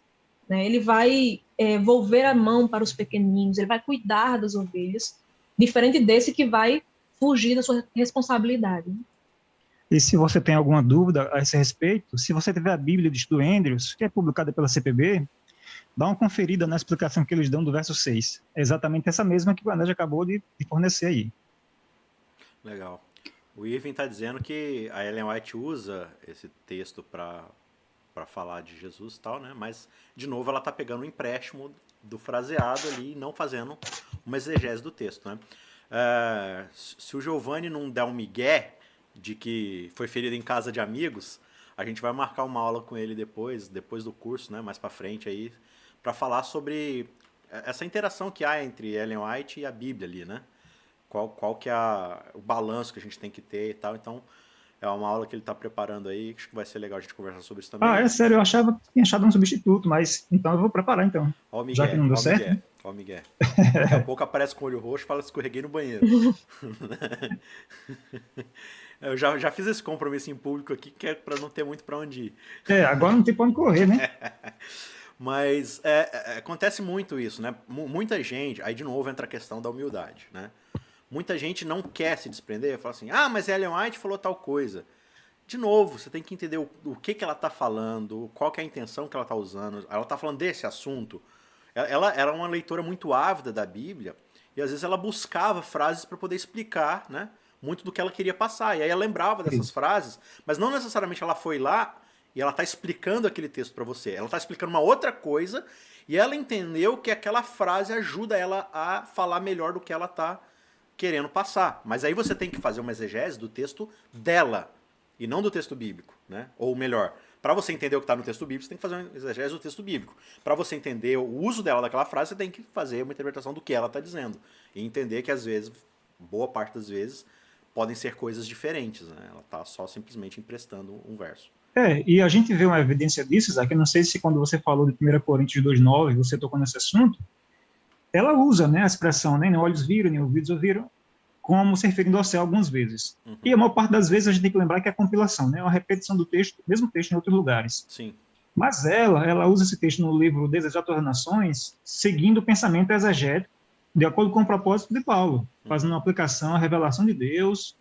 Né? Ele vai volver a mão para os pequeninos, ele vai cuidar das ovelhas, diferente desse que vai fugir da sua responsabilidade. E se você tem alguma dúvida a esse respeito, se você tiver a Bíblia de Estudo Andrews, que é publicada pela CPB, dá uma conferida na explicação que eles dão do verso 6. É exatamente essa mesma que o Vanédio acabou de fornecer aí. Legal. O Irving está dizendo que a Ellen White usa esse texto para falar de Jesus e tal, né? Mas, de novo, ela está pegando um empréstimo do fraseado ali e não fazendo uma exegese do texto, né? Se o Giovanni não der um migué de que foi ferido em casa de amigos, a gente vai marcar uma aula com ele depois do curso, né? Mais para frente aí, para falar sobre essa interação que há entre Ellen White e a Bíblia ali, né? Qual que é o balanço que a gente tem que ter e tal. Então, é uma aula que ele está preparando aí, acho que vai ser legal a gente conversar sobre isso também. É sério, eu achava que tinha achado um substituto, mas então eu vou preparar então. Ó o Miguel, já que não deu certo. Ó o Miguel. Daqui a pouco aparece com o olho roxo e fala que escorreguei no banheiro. Eu já fiz esse compromisso em público aqui, que é para não ter muito para onde ir. Agora não tem para onde correr, né? Mas acontece muito isso, né? Muita gente, aí de novo entra a questão da humildade, né? Muita gente não quer se desprender, fala assim, mas Ellen White falou tal coisa. De novo, você tem que entender o que ela está falando, qual que é a intenção que ela está usando. Ela está falando desse assunto. Ela era uma leitora muito ávida da Bíblia e às vezes ela buscava frases para poder explicar, né, muito do que ela queria passar. E aí ela lembrava dessas frases, mas não necessariamente ela foi lá e ela está explicando aquele texto para você. Ela está explicando uma outra coisa e ela entendeu que aquela frase ajuda ela a falar melhor do que ela está querendo passar. Mas aí você tem que fazer uma exegese do texto dela e não do texto bíblico, né? Ou melhor, para você entender o que está no texto bíblico, você tem que fazer uma exegese do texto bíblico. Para você entender o uso dela daquela frase, você tem que fazer uma interpretação do que ela está dizendo. E entender que às vezes, boa parte das vezes, podem ser coisas diferentes, né? Ela está só simplesmente emprestando um verso. E a gente vê uma evidência disso, Isaac, eu não sei se quando você falou de 1 Coríntios 2,9, você tocou nesse assunto, ela usa, né, a expressão, nem olhos viram, nem ouvidos ouviram, como se referindo ao céu algumas vezes. Uhum. E a maior parte das vezes a gente tem que lembrar que é a compilação, né, uma repetição do texto, mesmo texto em outros lugares. Sim. Mas ela usa esse texto no livro Desejo das Nações, seguindo o pensamento exegético, de acordo com o propósito de Paulo, fazendo uma aplicação à revelação de Deus,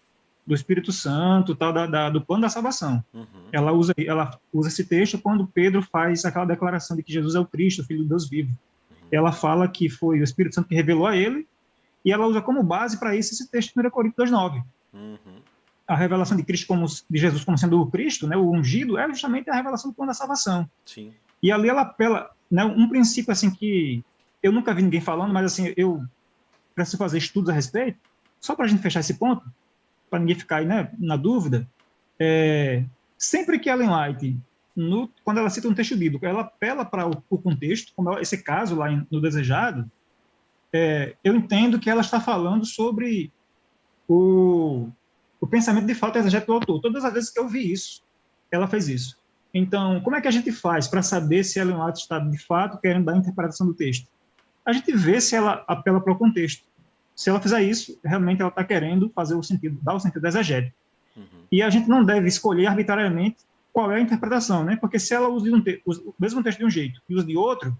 do Espírito Santo, tal, do plano da salvação. Uhum. Ela usa esse texto quando Pedro faz aquela declaração de que Jesus é o Cristo, o Filho de Deus vivo. Ela fala que foi o Espírito Santo que revelou a ele, e ela usa como base para isso esse texto de 1 Coríntios 2,9. Uhum. A revelação de Cristo de Jesus como sendo o Cristo, né, o ungido, é justamente a revelação do plano da salvação. Sim. E ali ela apela, né, um princípio assim que eu nunca vi ninguém falando, mas assim, eu preciso fazer estudos a respeito, só para a gente fechar esse ponto, para ninguém ficar aí, né, na dúvida, sempre que Ellen White, quando ela cita um texto bíblico, ela apela para o contexto, como esse caso lá no Desejado, eu entendo que ela está falando sobre o pensamento de fato exegético do autor. Todas as vezes que eu vi isso, ela fez isso. Então, como é que a gente faz para saber se Ellen White está de fato querendo dar a interpretação do texto? A gente vê se ela apela para o contexto. Se ela fizer isso, realmente ela está querendo dar o sentido exegético. Uhum. E a gente não deve escolher arbitrariamente qual é a interpretação, né? Porque se ela usa o mesmo texto de um jeito e usa de outro,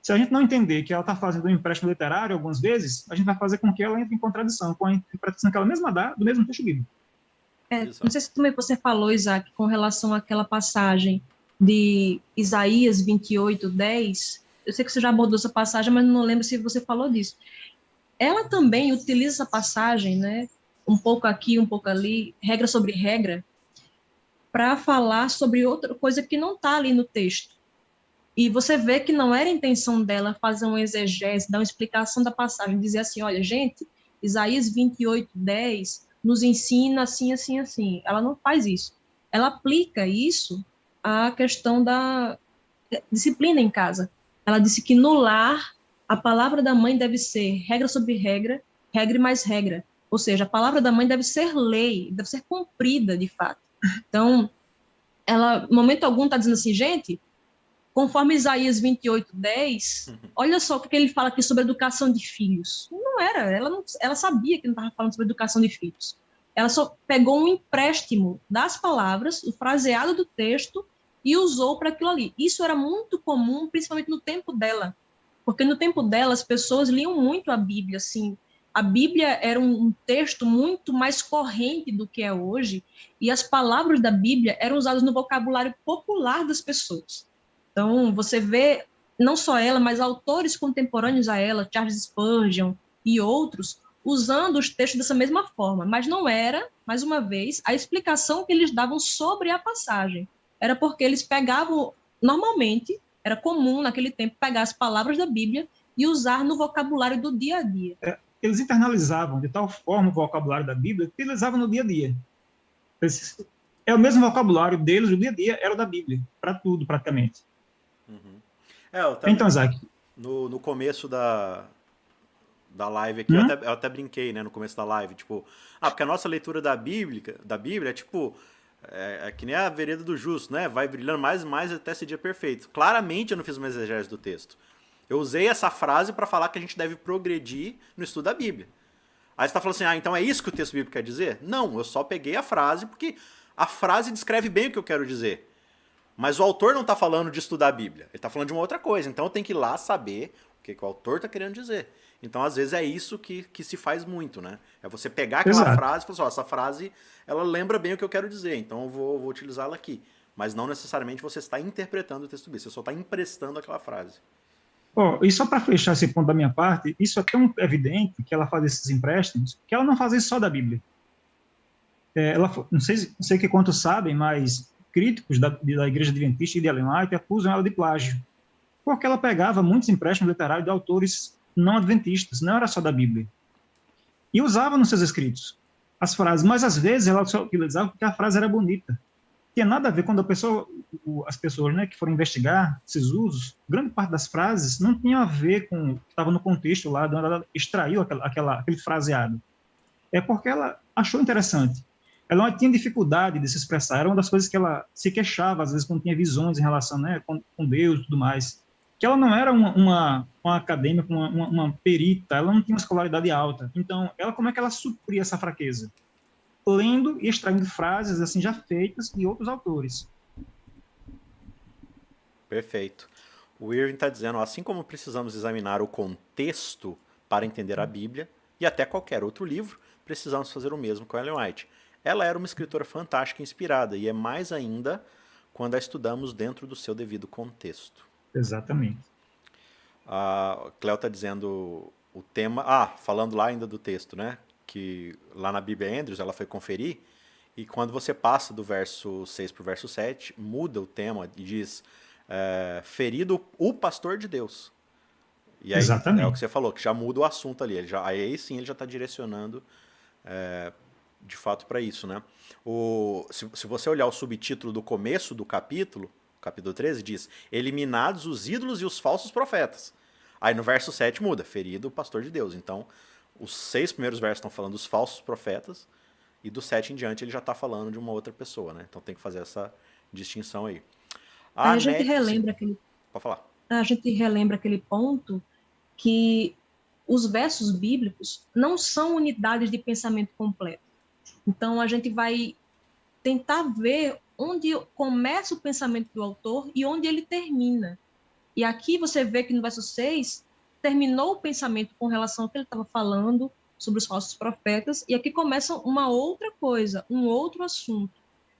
se a gente não entender que ela está fazendo um empréstimo literário algumas vezes, a gente vai fazer com que ela entre em contradição com a interpretação que ela mesma dá do mesmo texto bíblico. Não sei se também você falou, Isaac, com relação àquela passagem de Isaías 28:10. Eu sei que você já abordou essa passagem, mas não lembro se você falou disso. Ela também utiliza essa passagem, né, um pouco aqui, um pouco ali, regra sobre regra, para falar sobre outra coisa que não está ali no texto. E você vê que não era a intenção dela fazer uma exegese, dar uma explicação da passagem, dizer assim, olha, gente, Isaías 28:10 nos ensina assim, assim, assim. Ela não faz isso. Ela aplica isso à questão da disciplina em casa. Ela disse que no lar, a palavra da mãe deve ser regra sobre regra, regra e mais regra. Ou seja, a palavra da mãe deve ser lei, deve ser cumprida, de fato. Então, ela, em momento algum, está dizendo assim, gente, conforme Isaías 28:10, olha só o que ele fala aqui sobre educação de filhos. Não era, ela sabia que não estava falando sobre educação de filhos. Ela só pegou um empréstimo das palavras, o fraseado do texto, e usou para aquilo ali. Isso era muito comum, principalmente no tempo dela, porque no tempo dela as pessoas liam muito a Bíblia, assim. A Bíblia era um texto muito mais corrente do que é hoje, e as palavras da Bíblia eram usadas no vocabulário popular das pessoas. Então, você vê não só ela, mas autores contemporâneos a ela, Charles Spurgeon e outros, usando os textos dessa mesma forma, mas não era, mais uma vez, a explicação que eles davam sobre a passagem. Era porque eles pegavam, normalmente, era comum naquele tempo pegar as palavras da Bíblia e usar no vocabulário do dia a dia. Eles internalizavam de tal forma o vocabulário da Bíblia que eles usavam no dia a dia. É o mesmo vocabulário deles, o dia a dia era o da Bíblia, para tudo, praticamente. Então, Isaac, no começo da live aqui, eu até brinquei, né, no começo da live, tipo, porque a nossa leitura da Bíblia é tipo, é que nem a vereda do justo, né, vai brilhando mais e mais até esse dia perfeito. Claramente eu não fiz uma exegese do texto. Eu usei essa frase para falar que a gente deve progredir no estudo da Bíblia. Aí você tá falando assim, então é isso que o texto bíblico quer dizer? Não, eu só peguei a frase porque a frase descreve bem o que eu quero dizer. Mas o autor não está falando de estudar a Bíblia. Ele está falando de uma outra coisa. Então eu tenho que ir lá saber o que o autor está querendo dizer. Então, às vezes, é isso que se faz muito, né? É você pegar aquela frase e falar assim, essa frase, ela lembra bem o que eu quero dizer, então eu vou utilizá-la aqui. Mas não necessariamente você está interpretando o texto bíblico, você só está emprestando aquela frase. E só para fechar esse ponto da minha parte, isso é tão evidente que ela faz esses empréstimos, que ela não faz isso só da Bíblia. Não sei que quantos sabem, mas críticos da Igreja Adventista e de Ellen White acusam ela de plágio, porque ela pegava muitos empréstimos literários de autores não adventistas, não era só da Bíblia, e usava nos seus escritos as frases, mas às vezes ela só utilizava porque a frase era bonita. Tinha nada a ver quando as pessoas, né, que foram investigar esses usos, grande parte das frases não tinha a ver com o que estava no contexto lá, onde ela extraiu aquele fraseado. É porque ela achou interessante. Ela não tinha dificuldade de se expressar, era uma das coisas que ela se queixava, às vezes, quando tinha visões em relação, né, com Deus e tudo mais. Que ela não era uma acadêmica, uma perita, ela não tinha uma escolaridade alta. Então, como é que ela supria essa fraqueza? Lendo e extraindo frases assim já feitas de outros autores. Perfeito. O Irving está dizendo, assim como precisamos examinar o contexto para entender a Bíblia, e até qualquer outro livro, precisamos fazer o mesmo com Ellen White. Ela era uma escritora fantástica e inspirada, e é mais ainda quando a estudamos dentro do seu devido contexto. Exatamente. A Cléo está dizendo o tema... falando lá ainda do texto, né? Que lá na Bíblia Andrews ela foi conferir, e quando você passa do verso 6 para o verso 7, muda o tema e diz ferido o pastor de Deus. E aí exatamente. É o que você falou, que já muda o assunto ali. Aí sim ele já está direcionando de fato para isso, né? Se você olhar o subtítulo do começo do capítulo 13, diz eliminados os ídolos e os falsos profetas. Aí no verso 7 muda, ferido o pastor de Deus. Então, os 6 primeiros versos estão falando dos falsos profetas, e do 7 em diante ele já está falando de uma outra pessoa, né? Então tem que fazer essa distinção aí. A gente relembra Pode falar. A gente relembra aquele ponto que os versos bíblicos não são unidades de pensamento completo. Então a gente vai tentar ver onde começa o pensamento do autor e onde ele termina. E aqui você vê que no verso 6 terminou o pensamento com relação ao que ele estava falando sobre os falsos profetas, e aqui começa uma outra coisa, um outro assunto.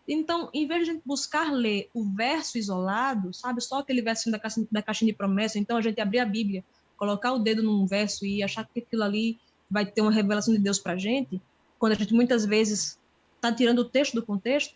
Então, em vez de a gente buscar ler o verso isolado, sabe, só aquele versinho da caixinha de promessa, então a gente abrir a Bíblia, colocar o dedo num verso e achar que aquilo ali vai ter uma revelação de Deus para a gente, quando a gente muitas vezes está tirando o texto do contexto,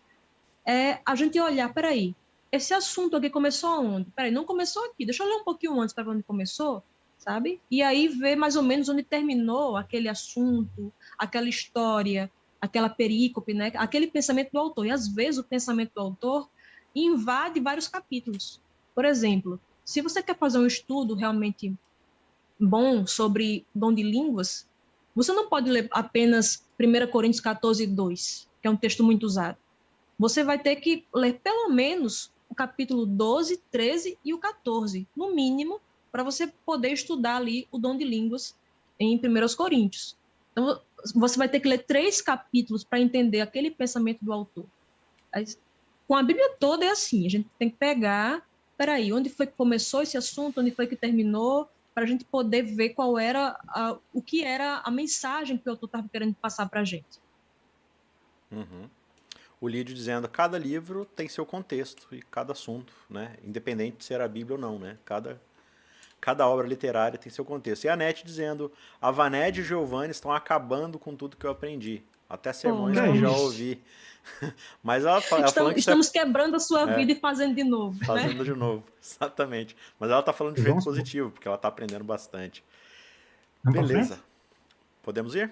a gente olhar, peraí, esse assunto aqui começou aonde? Peraí, não começou aqui, deixa eu ler um pouquinho antes para ver onde começou, sabe? E aí ver mais ou menos onde terminou aquele assunto, aquela história, aquela perícope, né? Aquele pensamento do autor. E às vezes o pensamento do autor invade vários capítulos. Por exemplo, se você quer fazer um estudo realmente bom sobre dom de línguas, você não pode ler apenas 1 Coríntios 14, 2, que é um texto muito usado. Você vai ter que ler pelo menos o capítulo 12, 13 e o 14, no mínimo, para você poder estudar ali o dom de línguas em 1 Coríntios. Então, você vai ter que ler 3 capítulos para entender aquele pensamento do autor. Com a Bíblia toda é assim, a gente tem que pegar, peraí, onde foi que começou esse assunto, onde foi que terminou, para a gente poder ver qual era o que era a mensagem que o autor estava querendo passar para a gente. Uhum. O Lídio dizendo, cada livro tem seu contexto e cada assunto, né? Independente de ser a Bíblia ou não, né? Cada Cada obra literária tem seu contexto. E a Nete dizendo, a Vaned e o Giovanni estão acabando com tudo que eu aprendi. Até sermões que eu já ouvi. Mas ela falando que estamos quebrando a sua vida e fazendo de novo. Fazendo de novo, exatamente. Mas ela está falando de jeito positivo, porque ela está aprendendo bastante. Beleza. Podemos ir?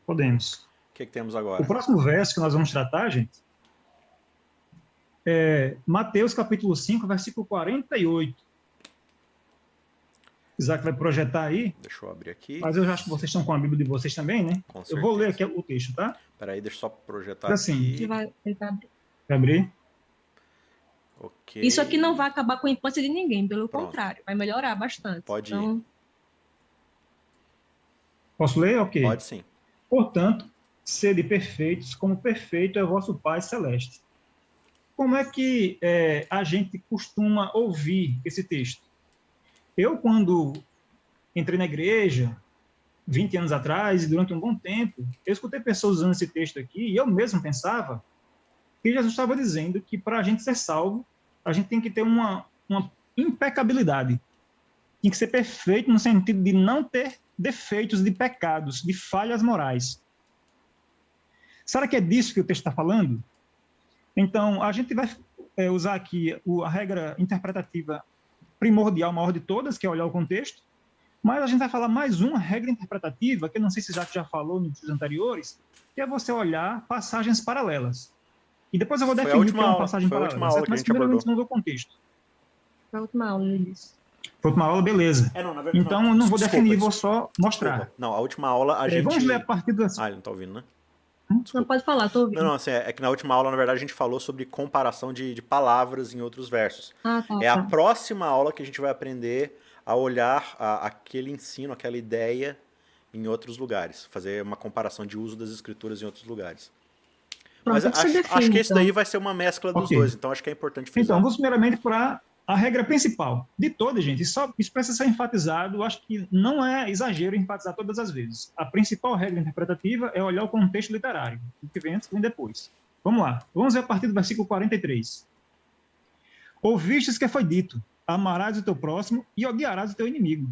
Podemos. O que temos agora? O próximo verso que nós vamos tratar, gente, é Mateus capítulo 5, versículo 48. Isaac vai projetar aí. Deixa eu abrir aqui. Mas eu já acho que vocês estão com a Bíblia de vocês também, né? Com certeza. Eu vou ler aqui o texto, tá? Espera aí, deixa eu só projetar assim, aqui. Vai abrir. Vai abrir? Ok. Isso aqui não vai acabar com a infância de ninguém, pelo contrário, vai melhorar bastante. Pode ir. Posso ler? Ok. Pode sim. Portanto, sede perfeitos, como perfeito é o vosso Pai Celeste. Como é que a gente costuma ouvir esse texto? Eu, quando entrei na igreja, 20 anos atrás, e durante um bom tempo, eu escutei pessoas usando esse texto aqui, e eu mesmo pensava que Jesus estava dizendo que para a gente ser salvo, a gente tem que ter uma impecabilidade. Tem que ser perfeito no sentido de não ter defeitos de pecados, de falhas morais. Será que é disso que o texto está falando? Então, a gente vai usar aqui a regra interpretativa primordial, maior de todas, que é olhar o contexto, mas a gente vai falar mais uma regra interpretativa, que eu não sei se já falou nos vídeos anteriores, que é você olhar passagens paralelas. E depois eu vou definir o que é uma passagem paralela, mas primeiramente vamos ver o contexto. Foi a última aula, ele disse. Foi uma aula, beleza. Então, eu não vou definir, vou só mostrar. Desculpa. Não, a última aula a gente... Vamos ler a partir do... ele não está ouvindo, né? Desculpa. Não, pode falar, estou ouvindo. Não, assim, é que na última aula, na verdade, a gente falou sobre comparação de palavras em outros versos. Tá. A próxima aula que a gente vai aprender a olhar aquele ensino, aquela ideia em outros lugares. Fazer uma comparação de uso das escrituras em outros lugares. Pronto, mas acho que esse daí vai ser uma mescla dos dois, então acho que é importante frisar. Então, vamos primeiramente para a regra principal de todas, gente. Isso precisa ser enfatizado, acho que não é exagero enfatizar todas as vezes. A principal regra interpretativa é olhar o contexto literário, o que vem antes e vem depois. Vamos lá, vamos ver a partir do versículo 43. Ouvistes que foi dito, amarás o teu próximo e odiarás o teu inimigo.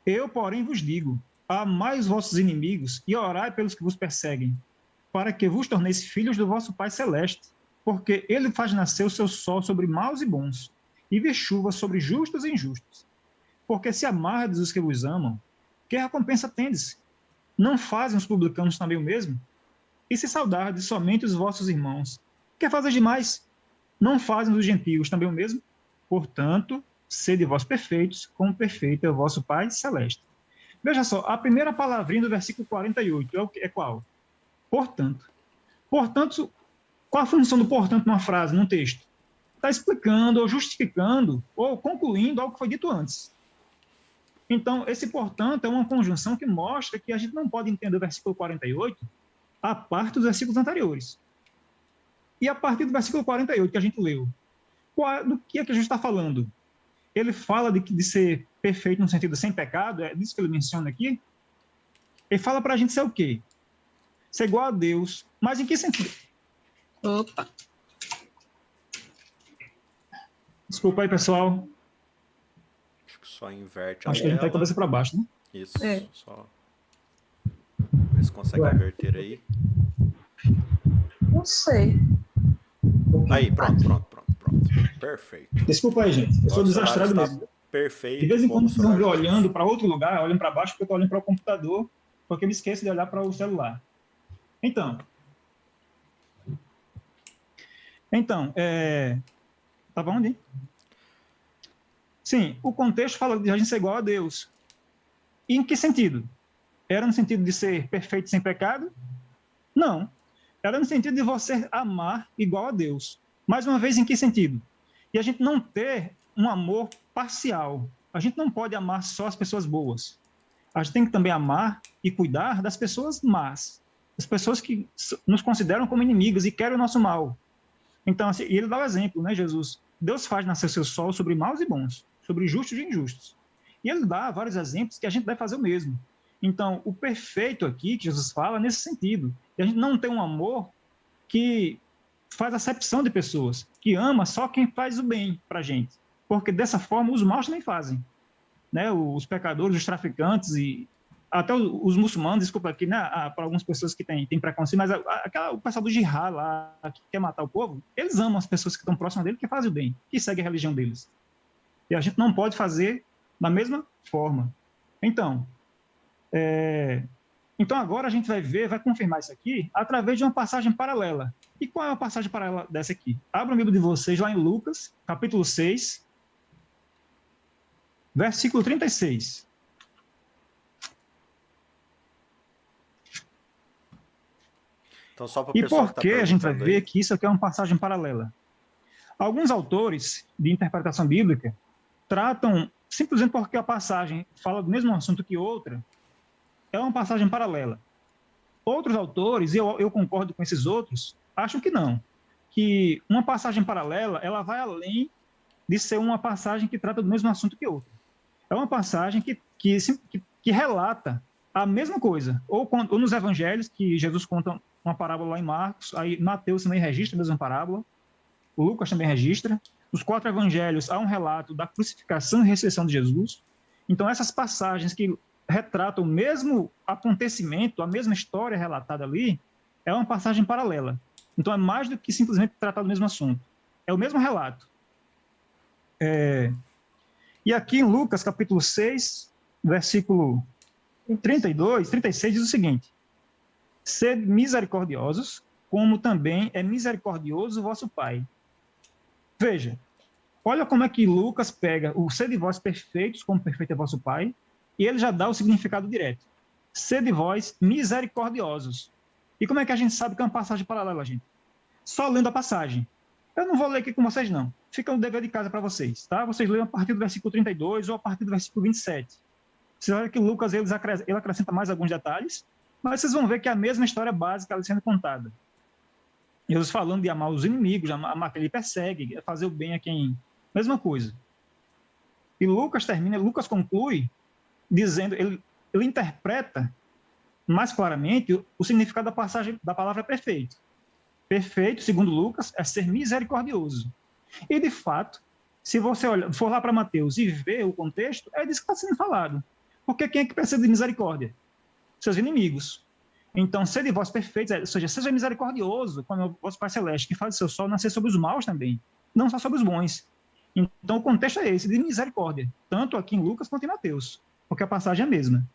Eu, porém, vos digo, amai os vossos inimigos e orai pelos que vos perseguem, para que vos torneis filhos do vosso Pai Celeste, porque ele faz nascer o seu sol sobre maus e bons, e vir chuva sobre justos e injustos. Porque se amardes os que vos amam, que recompensa tendes? Não fazem os publicanos também o mesmo? E se saudardes somente os vossos irmãos, que fazem demais? Não fazem os gentios também o mesmo? Portanto, sede vós perfeitos, como perfeito é o vosso Pai Celeste. Veja só, a primeira palavrinha do versículo 48 é qual? Portanto. Portanto, qual a função do portanto numa frase, num texto? Está explicando, ou justificando, ou concluindo algo que foi dito antes. Então, esse portanto é uma conjunção que mostra que a gente não pode entender o versículo 48 a parte dos versículos anteriores. E a partir do versículo 48 que a gente leu, do que é que a gente está falando? Ele fala de ser perfeito no sentido sem pecado, é disso que ele menciona aqui. Ele fala para a gente ser o quê? Ser igual a Deus. Mas em que sentido? Opa! Desculpa aí, pessoal. Acho que só inverte a Acho que a gente tá de cabeça para baixo, né? Isso, É. só ver se consegue inverter aí. Não sei. Aí, pronto. Perfeito. Desculpa aí, gente. Eu sou desastrado mesmo. Perfeito. De vez em quando vocês vão ver olhando para outro lugar, olhando para baixo, porque eu estou olhando para o computador, porque eu me esqueço de olhar para o celular. Então, estava onde? Sim, o contexto fala de a gente ser igual a Deus. E em que sentido? Era no sentido de ser perfeito sem pecado? Não. Era no sentido de você amar igual a Deus. Mais uma vez, em que sentido? E a gente não ter um amor parcial. A gente não pode amar só as pessoas boas. A gente tem que também amar e cuidar das pessoas más. Das pessoas que nos consideram como inimigas e querem o nosso mal. Então, assim, ele dá o exemplo, né, Jesus? Deus faz nascer seu sol sobre maus e bons, sobre justos e injustos. E ele dá vários exemplos que a gente deve fazer o mesmo. Então, o perfeito aqui, que Jesus fala, é nesse sentido. E a gente não tem um amor que faz acepção de pessoas, que ama só quem faz o bem para a gente. Porque dessa forma os maus também fazem. né, os pecadores, os traficantes e até os muçulmanos, desculpa aqui, né, para algumas pessoas que têm preconceito, mas o pessoal do jihad lá, que quer matar o povo, eles amam as pessoas que estão próximas dele, que fazem o bem, que seguem a religião deles. E a gente não pode fazer da mesma forma. Então, agora a gente vai confirmar isso aqui através de uma passagem paralela. E qual é a passagem paralela dessa aqui? Abra o livro de vocês lá em Lucas, capítulo 6, versículo 36. Então, só para o E pessoal por que a gente vai ver aí, que isso aqui é uma passagem paralela? Alguns autores de interpretação bíblica tratam, simplesmente porque a passagem fala do mesmo assunto que outra, é uma passagem paralela. Outros autores, e eu concordo com esses outros, acham que não. Que uma passagem paralela, ela vai além de ser uma passagem que trata do mesmo assunto que outra. É uma passagem que relata a mesma coisa. Ou nos evangelhos, que Jesus conta uma parábola lá em Marcos, aí Mateus também registra a mesma parábola, o Lucas também registra. Nos 4 evangelhos há um relato da crucificação e ressurreição de Jesus. Então, essas passagens que retratam o mesmo acontecimento, a mesma história relatada ali, é uma passagem paralela. Então, é mais do que simplesmente tratar do mesmo assunto. É o mesmo relato. E aqui em Lucas, capítulo 6, versículo 36, diz o seguinte: sede misericordiosos, como também é misericordioso o vosso Pai. Veja, olha como é que Lucas pega o sede vós perfeitos, como perfeito é vosso Pai, e ele já dá o significado direto. Sede vós misericordiosos. E como é que a gente sabe que é uma passagem paralela, gente? Só lendo a passagem. Eu não vou ler aqui com vocês, não. Fica um dever de casa para vocês, tá? Vocês leiam a partir do versículo 32 ou a partir do versículo 27. Vocês olham que Lucas ele acrescenta mais alguns detalhes, mas vocês vão ver que é a mesma história básica ali sendo contada. Jesus falando de amar os inimigos, amar quem ele persegue, fazer o bem a quem... Mesma coisa. E Lucas conclui dizendo, ele interpreta mais claramente o significado da passagem da palavra perfeito. Perfeito, segundo Lucas, é ser misericordioso. E, de fato, se você for lá para Mateus e ver o contexto, é disso que está sendo falado. Porque quem é que precisa de misericórdia? Seus inimigos. Então, sede vós perfeitos, ou seja, seja misericordioso, como o vosso Pai Celeste, que faz o seu sol nascer sobre os maus também, não só sobre os bons. Então, o contexto é esse, de misericórdia, tanto aqui em Lucas quanto em Mateus, porque a passagem é a mesma.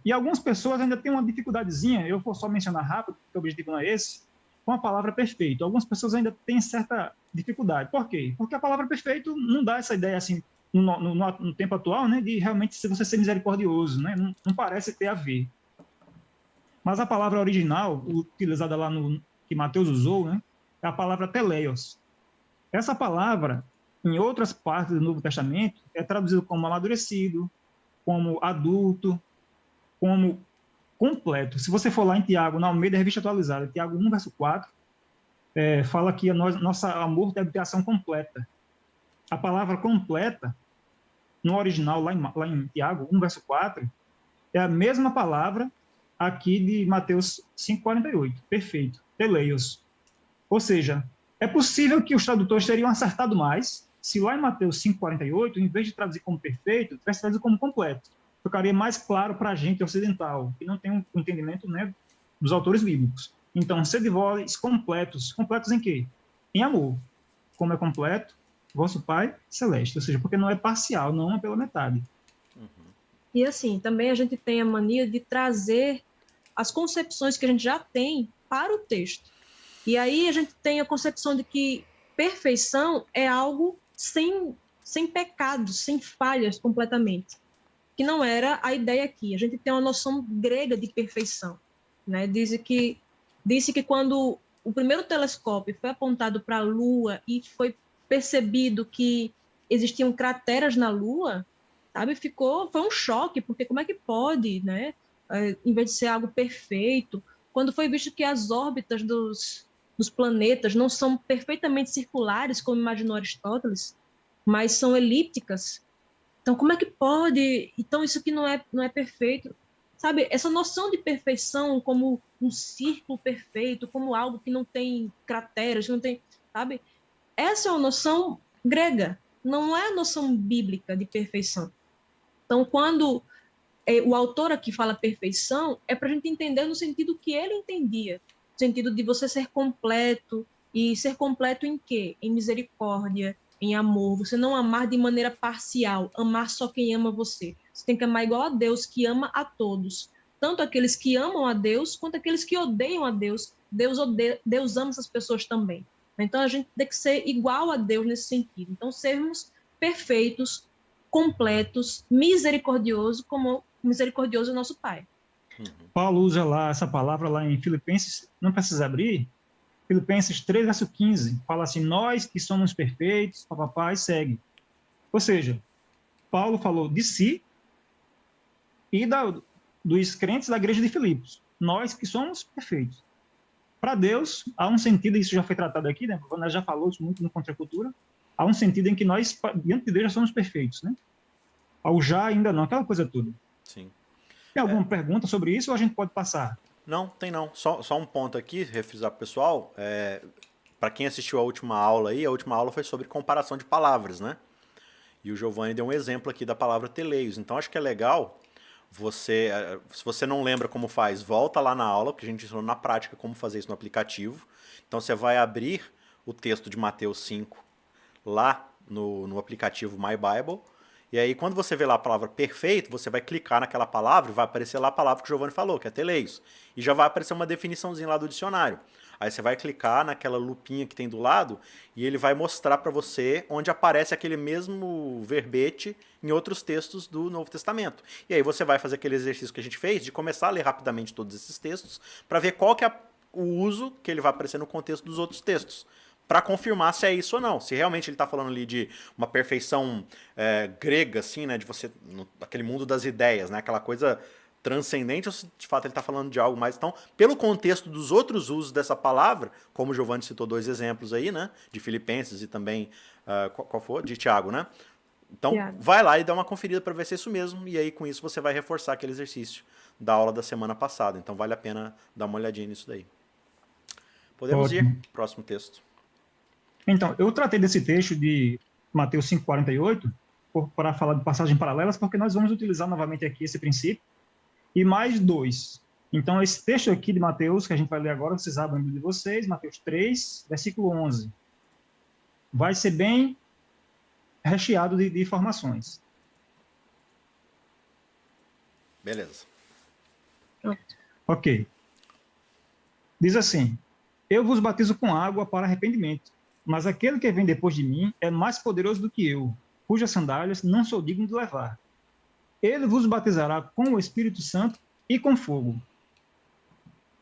E algumas pessoas ainda têm uma dificuldadezinha, eu vou só mencionar rápido, porque o objetivo não é esse, com a palavra perfeito. Algumas pessoas ainda têm certa dificuldade. Por quê? Porque a palavra perfeito não dá essa ideia, assim, no tempo atual, né, de realmente você ser misericordioso, né, não parece ter a ver. Mas a palavra original, utilizada lá que Mateus usou, né, é a palavra teleios. Essa palavra, em outras partes do Novo Testamento, é traduzida como amadurecido, como adulto, como completo. Se você for lá em Tiago, na Almeida Revista Atualizada, Tiago 1, verso 4, fala que nosso amor deve ter ação completa. A palavra completa, no original, lá em Tiago 1, verso 4, é a mesma palavra aqui de Mateus 5,48, perfeito, teleios. Ou seja, é possível que os tradutores teriam acertado mais se lá em Mateus 5,48, em vez de traduzir como perfeito, tivesse traduzido como completo. Ficaria mais claro para a gente ocidental, que não tem um entendimento, né, dos autores bíblicos. Então, sede vós completos. Completos em quê? Em amor. Como é completo, vosso Pai Celeste. Ou seja, porque não é parcial, não é pela metade. E assim, também a gente tem a mania de trazer as concepções que a gente já tem para o texto. E aí a gente tem a concepção de que perfeição é algo sem pecados, sem falhas completamente, que não era a ideia aqui. A gente tem uma noção grega de perfeição, né? Disse que quando o primeiro telescópio foi apontado para a Lua e foi percebido que existiam crateras na Lua, sabe? Foi um choque, porque como é que pode, né? Em vez de ser algo perfeito, quando foi visto que as órbitas dos planetas não são perfeitamente circulares, como imaginou Aristóteles, mas são elípticas. Então, como é que pode? Então, isso aqui não é perfeito. Sabe, essa noção de perfeição como um círculo perfeito, como algo que não tem crateras, não tem, sabe? Essa é uma noção grega. não é a noção bíblica de perfeição. Então, quando o autor aqui fala perfeição, é para a gente entender no sentido que ele entendia, no sentido de você ser completo, e ser completo em quê? Em misericórdia, em amor, você não amar de maneira parcial, amar só quem ama você. Você tem que amar igual a Deus, que ama a todos, tanto aqueles que amam a Deus, quanto aqueles que odeiam a Deus. Deus ama essas pessoas também. Então, a gente tem que ser igual a Deus nesse sentido. Então, sermos perfeitos, completos, misericordiosos, como misericordioso é nosso Pai. Paulo usa lá essa palavra lá em Filipenses, não precisa abrir, Filipenses 3, verso 15, fala assim, nós que somos perfeitos, papapá, e segue. Ou seja, Paulo falou de si e dos crentes da igreja de Filipos, nós que somos perfeitos. Para Deus, há um sentido, isso já foi tratado aqui, né? Nós já falou isso muito no Contracultura, há um sentido em que nós, diante de Deus, já somos perfeitos, né? Ao já ainda não, aquela coisa toda. Sim. Tem alguma pergunta sobre isso ou a gente pode passar? Não, tem não. Só um ponto aqui, refrisar pro pessoal. Para quem assistiu a última aula aí, a última aula foi sobre comparação de palavras, né? E o Giovanni deu um exemplo aqui da palavra teleios. Então acho que é legal se você não lembra como faz, volta lá na aula, porque a gente ensinou na prática como fazer isso no aplicativo. Então você vai abrir o texto de Mateus 5 lá no aplicativo My Bible. E aí, quando você vê lá a palavra perfeito, você vai clicar naquela palavra e vai aparecer lá a palavra que o Giovanni falou, que é teleios. E já vai aparecer uma definiçãozinha lá do dicionário. Aí você vai clicar naquela lupinha que tem do lado e ele vai mostrar para você onde aparece aquele mesmo verbete em outros textos do Novo Testamento. E aí você vai fazer aquele exercício que a gente fez de começar a ler rapidamente todos esses textos para ver qual que é o uso que ele vai aparecer no contexto dos outros textos, para confirmar se é isso ou não. Se realmente ele está falando ali de uma perfeição grega, assim, né, de você, aquele mundo das ideias, né, aquela coisa transcendente, ou se de fato ele está falando de algo mais. Então, pelo contexto dos outros usos dessa palavra, como o Giovanni citou 2 exemplos aí, né, de Filipenses e também, qual foi? De Tiago, né? Então, vai lá e dá uma conferida para ver se é isso mesmo, e aí com isso você vai reforçar aquele exercício da aula da semana passada. Então, vale a pena dar uma olhadinha nisso daí. Podemos ir? Próximo texto. Então, eu tratei desse texto de Mateus 5,48 para falar de passagens paralelas, porque nós vamos utilizar novamente aqui esse princípio, e mais 2. Então, esse texto aqui de Mateus, que a gente vai ler agora, vocês abrem de vocês, Mateus 3, versículo 11. Vai ser bem recheado de informações. Beleza. Ok. Diz assim, eu vos batizo com água para arrependimento, mas aquele que vem depois de mim é mais poderoso do que eu, cujas sandálias não sou digno de levar. Ele vos batizará com o Espírito Santo e com fogo.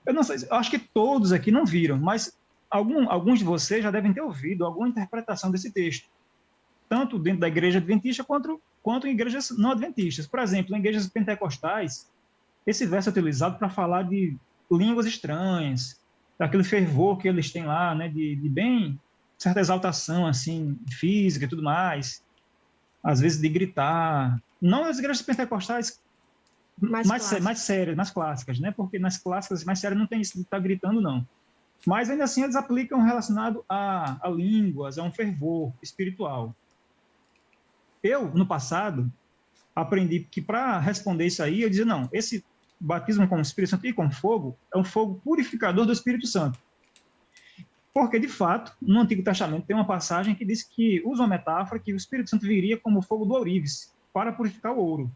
Eu não sei, acho que todos aqui não viram, mas alguns de vocês já devem ter ouvido alguma interpretação desse texto, tanto dentro da igreja adventista quanto em igrejas não adventistas. Por exemplo, em igrejas pentecostais, esse verso é utilizado para falar de línguas estranhas, daquele fervor que eles têm lá, né, de bem certa exaltação assim física e tudo mais, às vezes de gritar. Não as igrejas pentecostais mais sérias, mais clássicas, né? Porque nas clássicas mais sérias não tem isso de estar gritando, não. Mas ainda assim eles aplicam relacionado a línguas, a um fervor espiritual. Eu, no passado, aprendi que para responder isso aí, eu dizia, não, esse batismo com o Espírito Santo e com fogo é um fogo purificador do Espírito Santo. Porque, de fato, no Antigo Testamento tem uma passagem que diz que usa uma metáfora que o Espírito Santo viria como o fogo do ourives para purificar o ouro.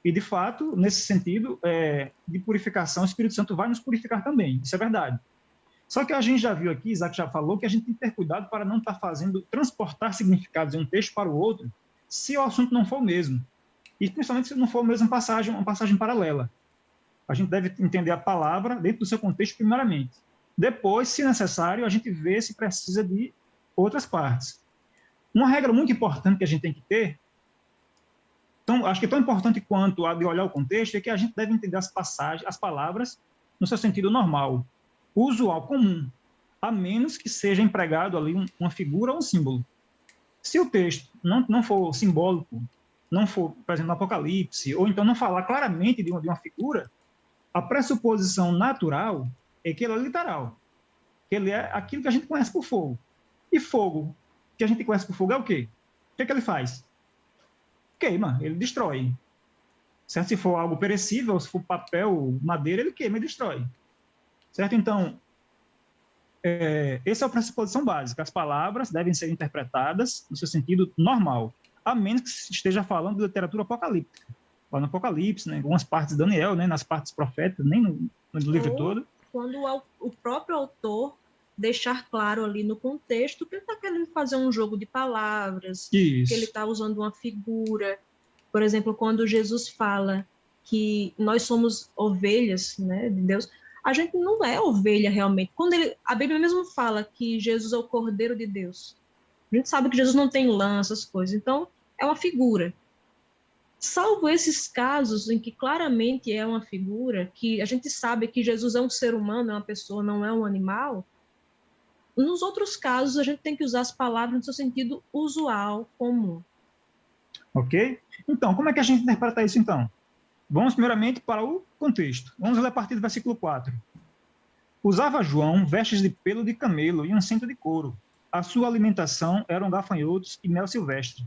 E, de fato, nesse sentido de purificação, o Espírito Santo vai nos purificar também. Isso é verdade. Só que a gente já viu aqui, Isaac já falou, que a gente tem que ter cuidado para não estar transportar significados de um texto para o outro, se o assunto não for o mesmo. E, principalmente, se não for a mesma passagem, uma passagem paralela. A gente deve entender a palavra dentro do seu contexto primeiramente. Depois, se necessário, a gente vê se precisa de outras partes. Uma regra muito importante que a gente tem que ter, então, acho que é tão importante quanto a de olhar o contexto, é que a gente deve entender as passagens, as palavras, no seu sentido normal, usual, comum, a menos que seja empregado ali uma figura ou um símbolo. Se o texto não for simbólico, não for, por exemplo, no Apocalipse, ou então não falar claramente de uma figura, a pressuposição natural é que ele é literal, que ele é aquilo que a gente conhece por fogo. E fogo, que a gente conhece por fogo, é o quê? que ele faz? Queima, ele destrói. Certo? Se for algo perecível, se for papel, madeira, ele queima e destrói. Certo? Então, essa é a pressuposição básica. As palavras devem ser interpretadas no seu sentido normal, a menos que se esteja falando de literatura apocalíptica. Lá no Apocalipse, né, em algumas partes de Daniel, né, nas partes proféticas, nem no livro todo. Quando o próprio autor deixar claro ali no contexto que ele está querendo fazer um jogo de palavras, Isso. que ele está usando uma figura. Por exemplo, quando Jesus fala que nós somos ovelhas, né, de Deus, a gente não é ovelha realmente. Quando a Bíblia mesmo fala que Jesus é o Cordeiro de Deus, a gente sabe que Jesus não tem lança, essas coisas. Então, é uma figura. Salvo esses casos em que claramente é uma figura, que a gente sabe que Jesus é um ser humano, é uma pessoa, não é um animal, nos outros casos a gente tem que usar as palavras no seu sentido usual, comum. Ok? Então, como é que a gente interpreta isso, então? Vamos primeiramente para o contexto. Vamos ler a partir do versículo 4. Usava João vestes de pelo de camelo e um cinto de couro. A sua alimentação eram gafanhotos e mel silvestre.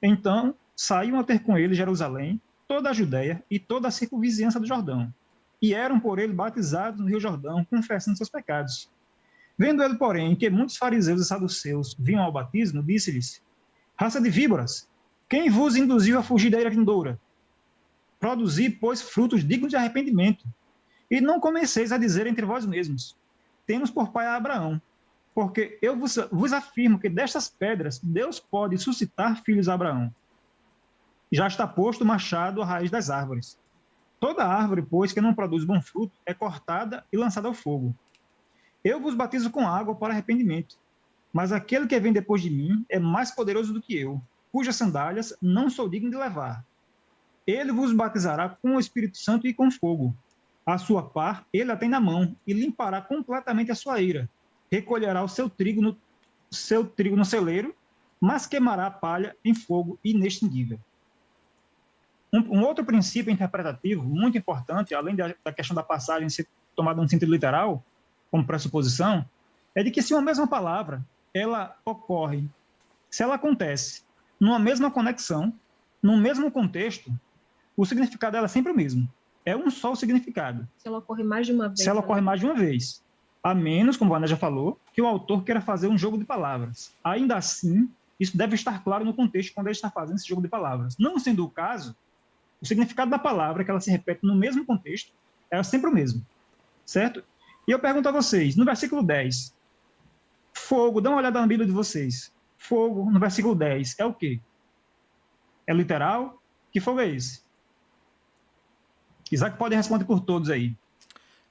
Então, saíam a ter com ele Jerusalém, toda a Judéia e toda a circunvizinhança do Jordão, e eram por ele batizados no rio Jordão, confessando seus pecados. Vendo ele, porém, que muitos fariseus e saduceus vinham ao batismo, disse-lhes: raça de víboras, quem vos induziu a fugir da ira vindoura? Produzi, pois, frutos dignos de arrependimento, e não comeceis a dizer entre vós mesmos: temos por pai a Abraão, porque eu vos afirmo que destas pedras Deus pode suscitar filhos a Abraão. Já está posto o machado à raiz das árvores. Toda árvore, pois, que não produz bom fruto, é cortada e lançada ao fogo. Eu vos batizo com água para arrependimento, mas aquele que vem depois de mim é mais poderoso do que eu, cujas sandálias não sou digno de levar. Ele vos batizará com o Espírito Santo e com fogo. A sua pá ele a tem na mão e limpará completamente a sua ira. Recolherá o seu trigo no celeiro, mas queimará a palha em fogo inextinguível. Um outro princípio interpretativo muito importante, além da questão da passagem ser tomada no sentido literal, como pressuposição, é de que se uma mesma palavra ela ocorre, se ela acontece numa mesma conexão, num mesmo contexto, o significado dela é sempre o mesmo. É um só o significado. Se ela ocorre mais de uma vez. Se ela ocorre mais de uma vez. A menos, como a Ana já falou, que o autor queira fazer um jogo de palavras. Ainda assim, isso deve estar claro no contexto quando ele está fazendo esse jogo de palavras. Não sendo o caso, o significado da palavra, que ela se repete no mesmo contexto, é sempre o mesmo. Certo? E eu pergunto a vocês, no versículo 10, fogo, dá uma olhada na Bíblia de vocês. Fogo, no versículo 10, é o quê? É literal? Que fogo é esse? Isaac pode responder por todos aí.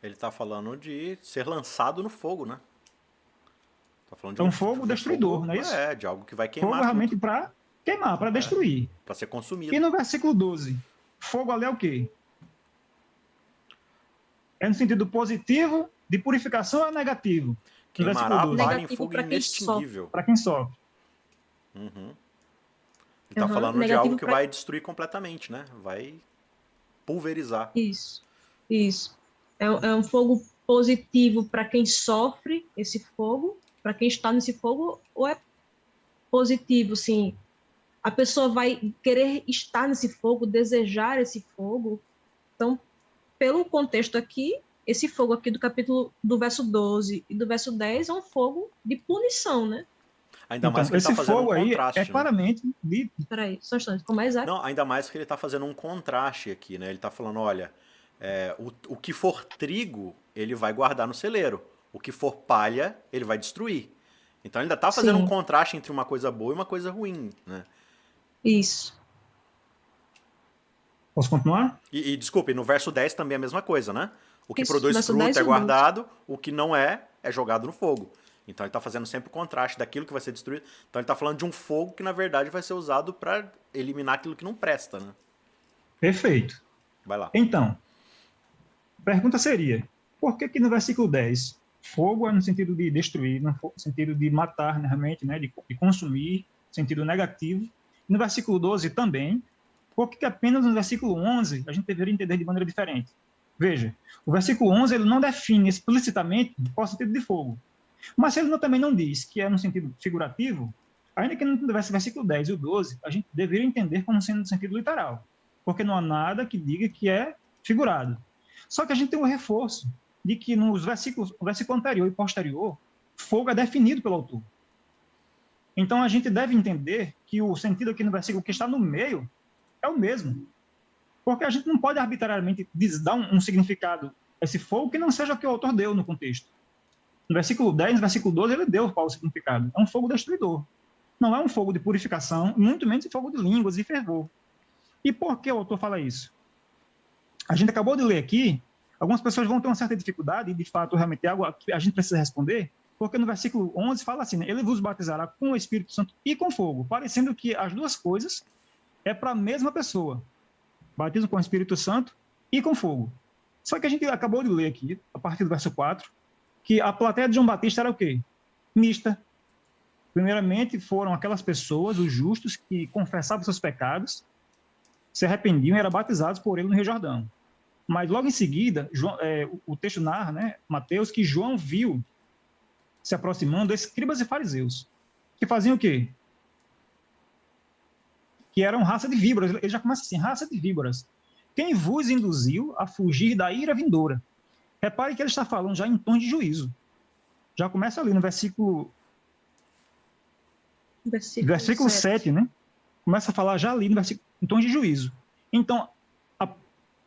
Ele está falando de ser lançado no fogo, né? Tá falando de um fogo destruidor, fogo, não é isso? De algo que vai queimar. Fogo realmente para queimar, para destruir. Para ser consumido. E no versículo 12, fogo ali é o quê? É no sentido positivo, de purificação ou negativo? Queimará a palha em Negativo fogo para quem inextinguível. Para quem sofre. Uhum. Ele está falando de negativo algo que vai destruir completamente, né? Vai pulverizar. Isso. É um fogo positivo para quem sofre esse fogo, para quem está nesse fogo, ou é positivo, sim? A pessoa vai querer estar nesse fogo, desejar esse fogo. Então, pelo contexto aqui, esse fogo aqui do verso 12 e do verso 10 é um fogo de punição, né? Ainda mais que ele está fazendo um contraste. É claramente... Peraí, só um instante, como é Isaac? Não, ainda mais que ele está fazendo um contraste aqui, né? Ele está falando, olha, o que for trigo, ele vai guardar no celeiro. O que for palha, ele vai destruir. Então ele ainda está fazendo um contraste entre uma coisa boa e uma coisa ruim, né? Isso. Posso continuar? E desculpe, no verso 10 também é a mesma coisa, né? O que produz fruto é guardado, o que não é jogado no fogo. Então ele está fazendo sempre o contraste daquilo que vai ser destruído. Então ele está falando de um fogo que na verdade vai ser usado para eliminar aquilo que não presta, né? Perfeito. Vai lá. Então, a pergunta seria, por que no versículo 10, fogo é no sentido de destruir, no sentido de matar, né, realmente, né, de consumir, sentido negativo. E no versículo 12 também, por que apenas no versículo 11 a gente deveria entender de maneira diferente? Veja, o versículo 11 ele não define explicitamente qual é o sentido de fogo. Mas se ele também não diz que é no sentido figurativo, Ainda que não tivesse versículo 10 e o 12, a gente deveria entender como sendo no sentido literal, porque não há nada que diga que é figurado. Só que a gente tem um reforço de que nos versículos, o versículo anterior e posterior, fogo é definido pelo autor. Então a gente deve entender que o sentido aqui no versículo que está no meio é o mesmo. Porque a gente não pode arbitrariamente dar um significado a esse fogo que não seja o que o autor deu no contexto. No versículo 10, no versículo 12, ele deu qual o significado. É um fogo destruidor. Não é um fogo de purificação, muito menos um fogo de línguas e fervor. E por que o autor fala isso? A gente acabou de ler aqui, algumas pessoas vão ter uma certa dificuldade, e de fato, realmente é algo que a gente precisa responder, porque no versículo 11 fala assim, né, ele vos batizará com o Espírito Santo e com fogo, parecendo que as duas coisas é para a mesma pessoa. Batismo com o Espírito Santo e com fogo. Só que a gente acabou de ler aqui, a partir do verso 4, que a plateia de João Batista era o quê? Mista. Primeiramente, foram aquelas pessoas, os justos, que confessavam seus pecados, se arrependiam e eram batizados por ele no Rio Jordão. Mas logo em seguida, o texto narra, né, Mateus, que João viu se aproximando escribas e fariseus, que faziam o quê? Que eram raça de víboras. Ele já começa assim, raça de víboras. Quem vos induziu a fugir da ira vindoura? Repare que ele está falando já em tom de juízo. Já começa ali no versículo 7, né? Começa a falar já ali no versículo, em tom de juízo. Então,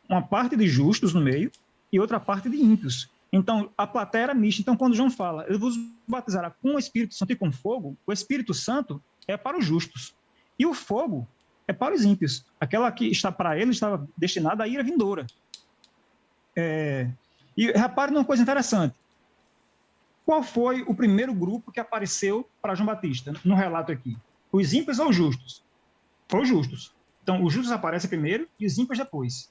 uma parte de justos no meio e outra parte de ímpios. Então, a plateia era mista. Então, quando João fala, ele vos batizará com o Espírito Santo e com fogo, o Espírito Santo é para os justos. E o fogo é para os ímpios. Aquela que está para ele estava destinada à ira vindoura. E repare numa coisa interessante. Qual foi o primeiro grupo que apareceu para João Batista, no relato aqui? Os ímpios ou os justos? Foi os justos. Então, os justos aparecem primeiro e os ímpios depois.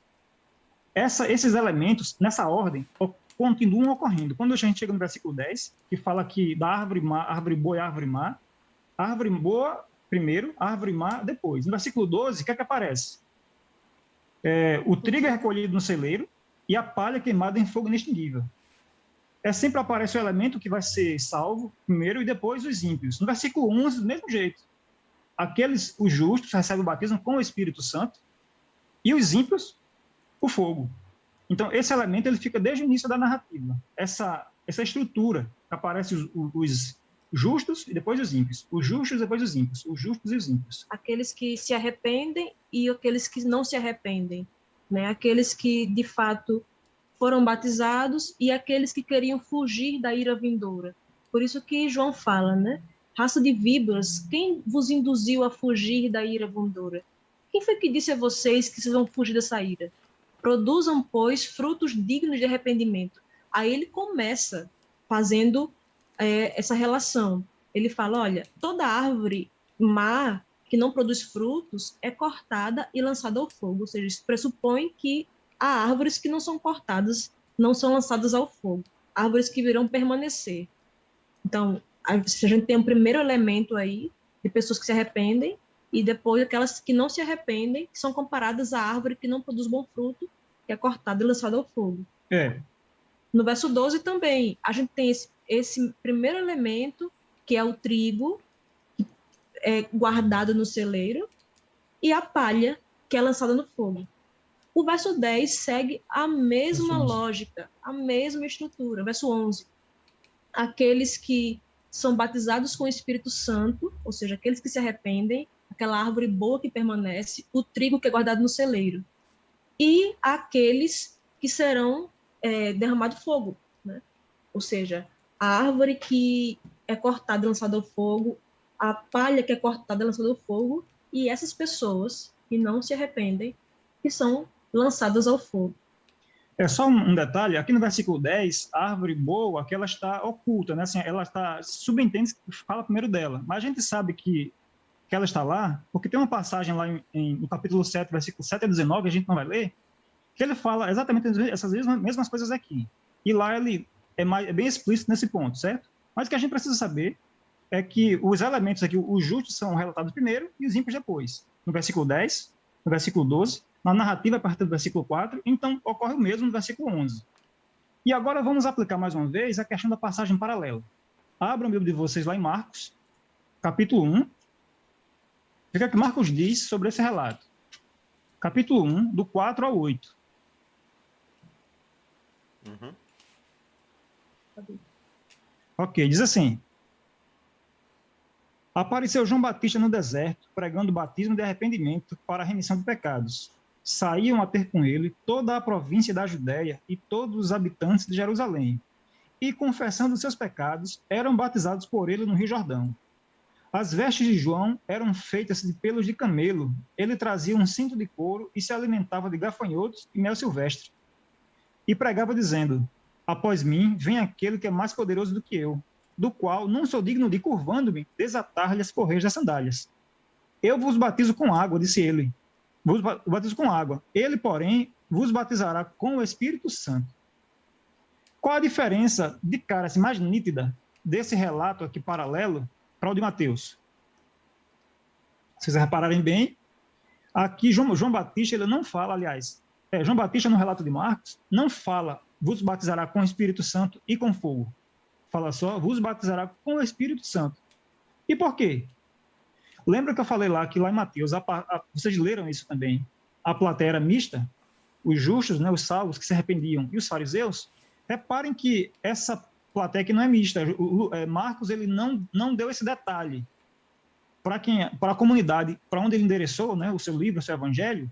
Esses elementos, nessa ordem, continuam ocorrendo. Quando a gente chega no versículo 10, que fala que da árvore boa e árvore boa primeiro, árvore má depois. No versículo 12, o que é que aparece? O trigo é recolhido no celeiro e a palha queimada em fogo inextinguível. Sempre aparece o elemento que vai ser salvo primeiro e depois os ímpios. No versículo 11, do mesmo jeito. Os justos recebem o batismo com o Espírito Santo e os ímpios, o fogo. Então, esse elemento ele fica desde o início da narrativa. Essa estrutura que aparece os justos e depois os ímpios. Os justos e depois os ímpios. Os justos e os ímpios. Aqueles que se arrependem e aqueles que não se arrependem. Né? Aqueles que, de fato, foram batizados e aqueles que queriam fugir da ira vindoura. Por isso que João fala, né? Raça de víboras, quem vos induziu a fugir da ira vindoura? Quem foi que disse a vocês que vocês vão fugir dessa ira? Produzam, pois, frutos dignos de arrependimento. Aí ele começa fazendo essa relação. Ele fala, olha, toda árvore má que não produz frutos é cortada e lançada ao fogo. Ou seja, isso pressupõe que há árvores que não são cortadas, não são lançadas ao fogo. Árvores que virão permanecer. Então, se a gente tem um primeiro elemento aí de pessoas que se arrependem e depois aquelas que não se arrependem, que são comparadas à árvore que não produz bom fruto, que é cortada e lançada ao fogo. No verso 12 também, a gente tem esse primeiro elemento, que é o trigo, que é guardado no celeiro, e a palha, que é lançada no fogo. O verso 10 segue a mesma lógica, a mesma estrutura. Verso 11, aqueles que são batizados com o Espírito Santo, ou seja, aqueles que se arrependem, aquela árvore boa que permanece, o trigo que é guardado no celeiro. E aqueles que serão derramado fogo, né? Ou seja, a árvore que é cortada e lançada ao fogo, a palha que é cortada e lançada ao fogo, e essas pessoas que não se arrependem, que são lançadas ao fogo. Só um detalhe, aqui no versículo 10, a árvore boa, que ela está oculta, né? Assim, ela está, subentende, fala primeiro dela, mas a gente sabe que ela está lá, porque tem uma passagem lá no capítulo 7, versículo 7 a 19, a gente não vai ler, que ele fala exatamente essas mesmas coisas aqui. E lá ele é bem explícito nesse ponto, certo? Mas o que a gente precisa saber é que os elementos aqui, os justos são relatados primeiro e os ímpios depois. No versículo 10, no versículo 12, na narrativa a partir do versículo 4, então ocorre o mesmo no versículo 11. E agora vamos aplicar mais uma vez a questão da passagem paralela. Abram a Bíblia de vocês lá em Marcos, capítulo 1, O que é que Marcos diz sobre esse relato? Capítulo 1, do 4 ao 8. Uhum. Ok, diz assim: apareceu João Batista no deserto, pregando o batismo de arrependimento para a remissão de pecados. Saíam a ter com ele toda a província da Judéia e todos os habitantes de Jerusalém, e, confessando seus pecados, eram batizados por ele no Rio Jordão. As vestes de João eram feitas de pelos de camelo, ele trazia um cinto de couro e se alimentava de gafanhotos e mel silvestre. E pregava dizendo: após mim vem aquele que é mais poderoso do que eu, do qual não sou digno de, curvando-me, desatar-lhe as correias das sandálias. Eu vos batizo com água, disse ele. Vos batizo com água. Ele, porém, vos batizará com o Espírito Santo. Qual a diferença de cara assim, mais nítida desse relato aqui paralelo para o de Mateus? Se vocês repararem bem, aqui João Batista ele não fala, aliás, João Batista no relato de Marcos não fala vos batizará com o Espírito Santo e com fogo. Fala só, vos batizará com o Espírito Santo. E por quê? Lembra que eu falei lá que lá em Mateus, vocês leram isso também, a plateia era mista, os justos, né, os salvos que se arrependiam e os fariseus. Reparem que essa plateia que não é mista, Marcos ele não deu esse detalhe para a comunidade, para onde ele endereçou, né, o seu livro, o seu evangelho,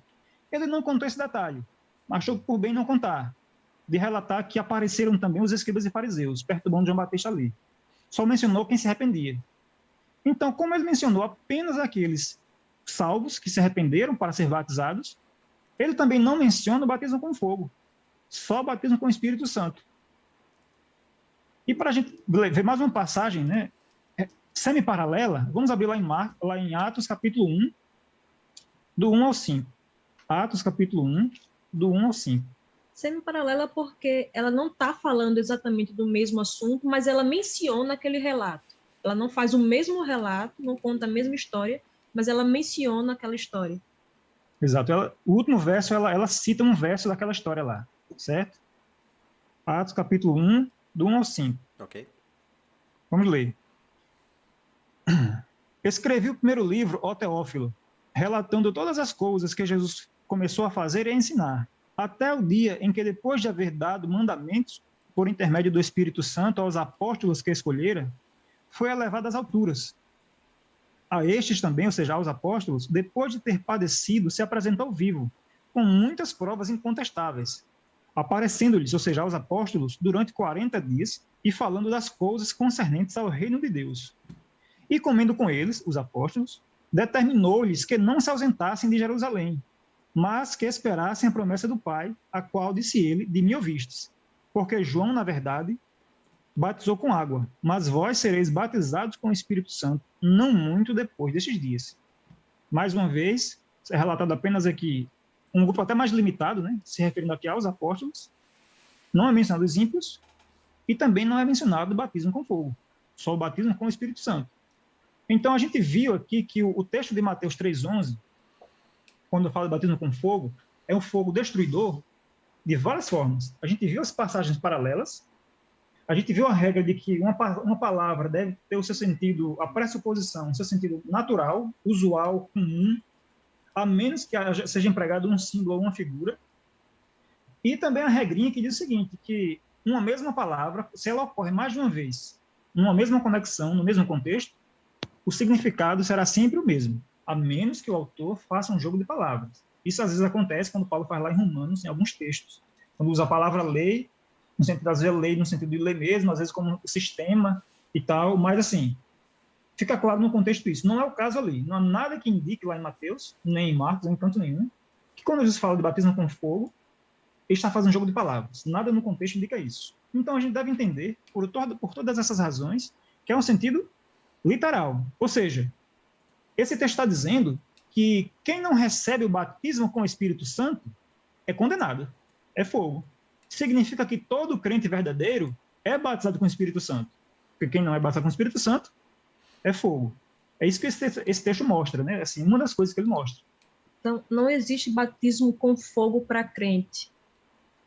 ele não contou esse detalhe, achou por bem não contar, de relatar que apareceram também os escribas e fariseus, perturbando João Batista ali. Só mencionou quem se arrependia. Então, como ele mencionou apenas aqueles salvos que se arrependeram para ser batizados, ele também não menciona o batismo com fogo, só o batismo com o Espírito Santo. E para a gente ver mais uma passagem, né, semi-paralela, vamos abrir lá em Atos capítulo 1, do 1 ao 5. Atos capítulo 1, do 1 ao 5. Semi-paralela porque ela não está falando exatamente do mesmo assunto, mas ela menciona aquele relato. Ela não faz o mesmo relato, não conta a mesma história, mas ela menciona aquela história. Exato. O último verso, ela cita um verso daquela história lá, certo? Atos capítulo 1, do 1 ao 5. Ok. Vamos ler. Escrevi o primeiro livro, ó Teófilo, relatando todas as coisas que Jesus começou a fazer e a ensinar, até o dia em que, depois de haver dado mandamentos por intermédio do Espírito Santo aos apóstolos que escolhera, foi elevado às alturas. A estes também, ou seja, aos apóstolos, depois de ter padecido, se apresentou vivo, com muitas provas incontestáveis, aparecendo-lhes, ou seja, aos apóstolos, durante 40 dias, e falando das coisas concernentes ao reino de Deus. E comendo com eles, os apóstolos, determinou-lhes que não se ausentassem de Jerusalém, mas que esperassem a promessa do Pai, a qual disse ele: de mim ouvistes. Porque João, na verdade, batizou com água, mas vós sereis batizados com o Espírito Santo, não muito depois destes dias. Mais uma vez, é relatado apenas aqui um grupo até mais limitado, né, se referindo aqui aos apóstolos, não é mencionado os ímpios, e também não é mencionado o batismo com fogo, só o batismo com o Espírito Santo. Então, a gente viu aqui que o texto de Mateus 3,11, quando fala de batismo com fogo, é um fogo destruidor de várias formas. A gente viu as passagens paralelas, a gente viu a regra de que uma palavra deve ter o seu sentido, a pressuposição, o seu sentido natural, usual, comum, a menos que seja empregado um símbolo ou uma figura. E também a regrinha que diz o seguinte, que uma mesma palavra, se ela ocorre mais de uma vez, numa mesma conexão, no mesmo contexto, o significado será sempre o mesmo, a menos que o autor faça um jogo de palavras. Isso às vezes acontece quando Paulo faz lá em Romanos, em alguns textos, quando usa a palavra lei, no sentido, às vezes, lei no sentido de lei mesmo, às vezes como sistema e tal, mas assim, fica claro no contexto isso. Não é o caso ali. Não há nada que indique lá em Mateus, nem em Marcos, nem em canto nenhum, que quando Jesus fala de batismo com fogo, ele está fazendo um jogo de palavras. Nada no contexto indica isso. Então a gente deve entender, por todas essas razões, que é um sentido literal. Ou seja, esse texto está dizendo que quem não recebe o batismo com o Espírito Santo é condenado, é fogo. Significa que todo crente verdadeiro é batizado com o Espírito Santo. Porque quem não é batizado com o Espírito Santo é fogo. É isso que esse texto mostra, né? Assim, uma das coisas que ele mostra. Então, não existe batismo com fogo para crente.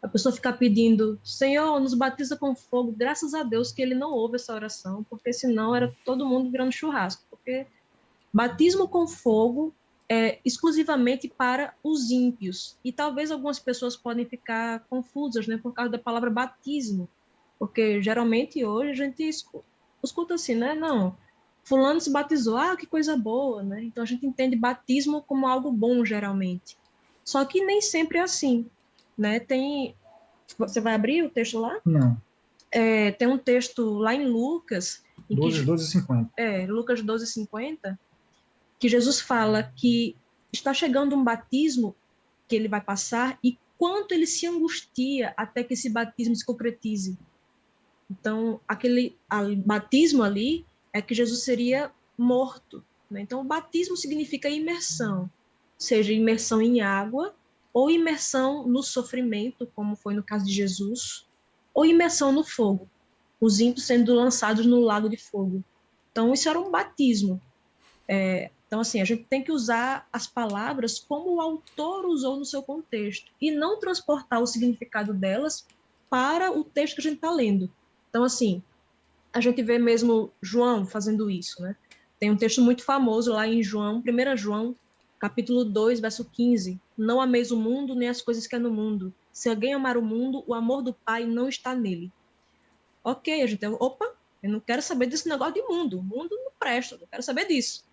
A pessoa fica pedindo, Senhor, nos batiza com fogo. Graças a Deus que ele não ouve essa oração, porque senão era todo mundo virando churrasco. Porque Batismo com fogo é exclusivamente para os ímpios. E talvez algumas pessoas podem ficar confusas, né, por causa da palavra batismo. Porque geralmente hoje a gente escuta assim, né? Não, fulano se batizou, que coisa boa, né? Então a gente entende batismo como algo bom, geralmente. Só que nem sempre é assim, né? Você vai abrir o texto lá? Não. Tem um texto lá em Lucas, 12:50. Lucas 12:50, que Jesus fala que está chegando um batismo que ele vai passar e quanto ele se angustia até que esse batismo se concretize. Então, aquele batismo ali é que Jesus seria morto, né? Então, o batismo significa imersão, seja imersão em água ou imersão no sofrimento, como foi no caso de Jesus, ou imersão no fogo, os ímpios sendo lançados no lago de fogo. Então, isso era um batismo. Então, assim, a gente tem que usar as palavras como o autor usou no seu contexto e não transportar o significado delas para o texto que a gente está lendo. Então, assim, a gente vê mesmo João fazendo isso, né? Tem um texto muito famoso lá em João, 1 João, capítulo 2, verso 15. Não ameis o mundo, nem as coisas que há no mundo. Se alguém amar o mundo, o amor do Pai não está nele. Ok, a gente, opa, eu não quero saber desse negócio de mundo. O mundo não presta, eu não quero saber disso.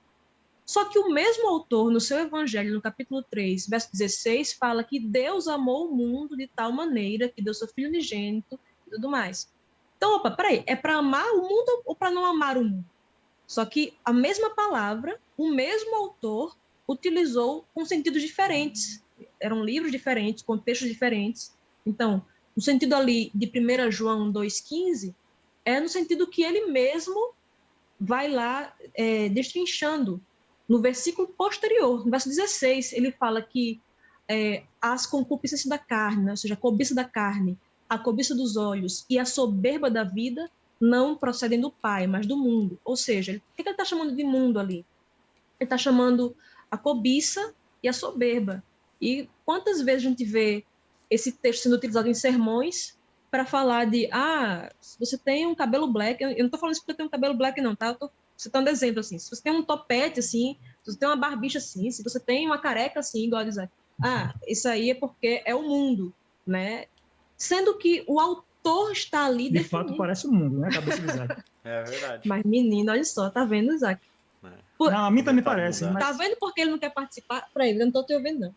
Só que o mesmo autor, no seu evangelho, no capítulo 3, verso 16, fala que Deus amou o mundo de tal maneira que deu seu Filho unigênito e tudo mais. Então, opa, peraí, é para amar o mundo ou para não amar o mundo? Só que a mesma palavra, o mesmo autor utilizou com sentidos diferentes. Eram livros diferentes, contextos diferentes. Então, o sentido ali de 1 João 2,15 é no sentido que ele mesmo vai lá destrinchando. No versículo posterior, no verso 16, ele fala que as concupiscências da carne, né, ou seja, a cobiça da carne, a cobiça dos olhos e a soberba da vida não procedem do Pai, mas do mundo. Ou seja, o que ele está chamando de mundo ali? Ele está chamando a cobiça e a soberba. E quantas vezes a gente vê esse texto sendo utilizado em sermões para falar de, se você tem um cabelo black, eu não estou falando isso porque eu tenho um cabelo black não, tá? Eu estou citando exemplo, assim, se você tem um topete, assim, se você tem uma barbicha, assim, se você tem uma careca, assim, igual a dizer, isso aí é porque é o mundo, né? Sendo que o autor está ali de fato parece o mundo, né? A cabeça de Isaac. É verdade. Mas, menino, olha só, tá vendo, Isaac? Não, a mim também parece. Mas... Tá vendo porque ele não quer participar? Pra ele, eu não tô te ouvindo, não.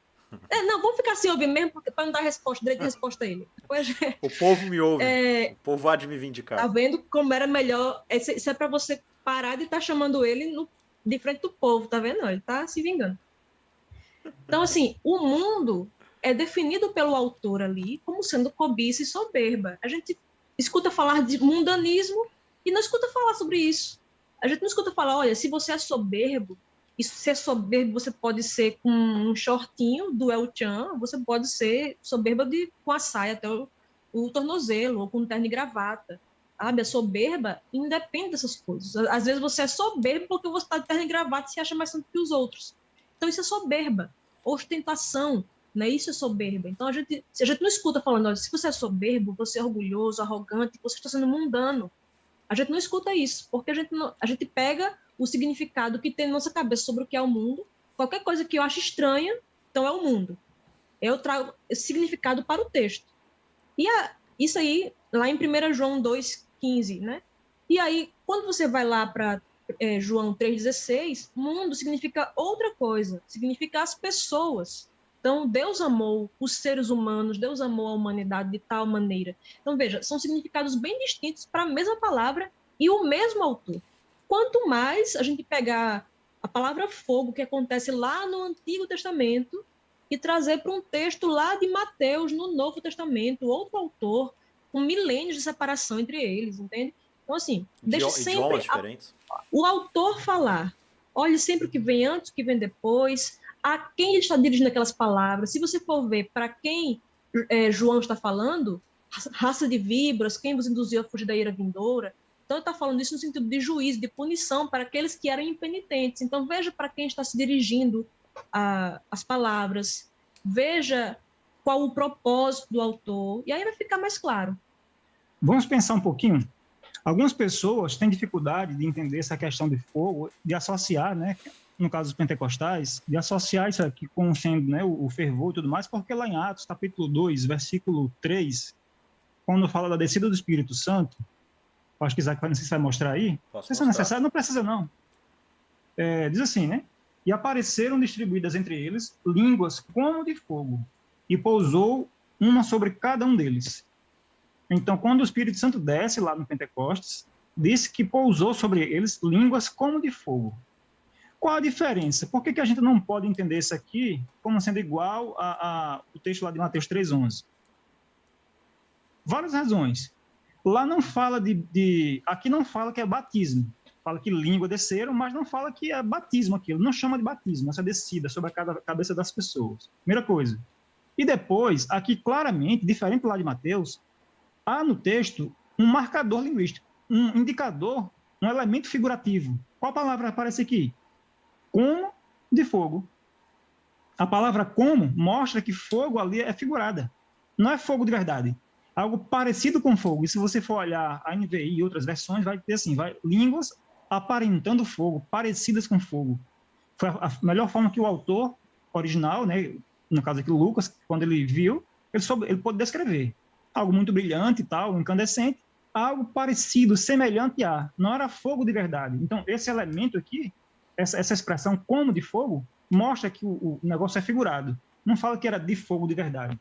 Não, vamos ficar assim ouvindo mesmo, para não dar direito de resposta a ele. Depois... O povo me ouve, o povo há de me vindicar. Tá vendo como era melhor? Isso é para você parar de estar chamando ele de frente do povo, tá vendo? Ele tá se vingando. Então, assim, o mundo é definido pelo autor ali como sendo cobiça e soberba. A gente escuta falar de mundanismo e não escuta falar sobre isso. A gente não escuta falar, olha, se você é soberbo, se é soberbo, você pode ser com um shortinho do El Chan, você pode ser soberba com a saia até o tornozelo, ou com terno e gravata. Sabe? A soberba independe dessas coisas. Às vezes você é soberbo porque você está de terno e gravata e se acha mais santo que os outros. Então isso é soberba. Ostentação, né? Isso é soberba. Então a gente não escuta falando, olha, se você é soberbo, você é orgulhoso, arrogante, você está sendo mundano. A gente não escuta isso, porque a gente pega o significado que tem na nossa cabeça sobre o que é o mundo, qualquer coisa que eu acho estranha, então é o mundo. Eu trago esse significado para o texto. E isso aí, lá em 1 João 2,15, né? E aí, quando você vai lá para João 3,16, mundo significa outra coisa, significa as pessoas. Então, Deus amou os seres humanos, Deus amou a humanidade de tal maneira. Então, veja, são significados bem distintos para a mesma palavra e o mesmo autor. Quanto mais a gente pegar a palavra fogo, que acontece lá no Antigo Testamento, e trazer para um texto lá de Mateus, no Novo Testamento, outro autor, com milênios de separação entre eles, entende? Então, assim, deixa sempre o autor falar. Olhe sempre o que vem antes, o que vem depois, a quem ele está dirigindo aquelas palavras. Se você for ver para quem João está falando, raça de víboras, quem vos induziu a fugir da ira vindoura. Então, ele está falando isso no sentido de juízo, de punição para aqueles que eram impenitentes. Então, veja para quem está se dirigindo as palavras, veja qual o propósito do autor, e aí vai ficar mais claro. Vamos pensar um pouquinho. Algumas pessoas têm dificuldade de entender essa questão de fogo, de associar, né, no caso dos pentecostais, de associar isso aqui com sendo, né, o fervor e tudo mais, porque lá em Atos, capítulo 2, versículo 3, quando fala da descida do Espírito Santo, acho que Isaac não sei se vai mostrar aí, não sei se é necessário, não precisa não. Diz assim, né? E apareceram distribuídas entre eles línguas como de fogo, e pousou uma sobre cada um deles. Então, quando o Espírito Santo desce lá no Pentecostes, disse que pousou sobre eles línguas como de fogo. Qual a diferença? Por que a gente não pode entender isso aqui como sendo igual ao texto lá de Mateus 3,11? Várias razões. Lá não fala aqui não fala que é batismo. Fala que língua desceram, mas não fala que é batismo aquilo. Não chama de batismo, essa descida sobre a cabeça das pessoas. Primeira coisa. E depois, aqui claramente, diferente lá de Mateus, há no texto um marcador linguístico, um indicador, um elemento figurativo. Qual palavra aparece aqui? Como de fogo. A palavra como mostra que fogo ali é figurada. Não é fogo de verdade. Algo parecido com fogo. E se você for olhar a NVI e outras versões, vai ter assim, línguas aparentando fogo, parecidas com fogo. Foi a melhor forma que o autor original, né, no caso aqui Lucas, quando ele viu, ele pôde descrever. Algo muito brilhante e tal, incandescente, algo parecido, semelhante a, não era fogo de verdade. Então, esse elemento aqui, essa expressão como de fogo, mostra que o negócio é figurado. Não fala que era de fogo de verdade.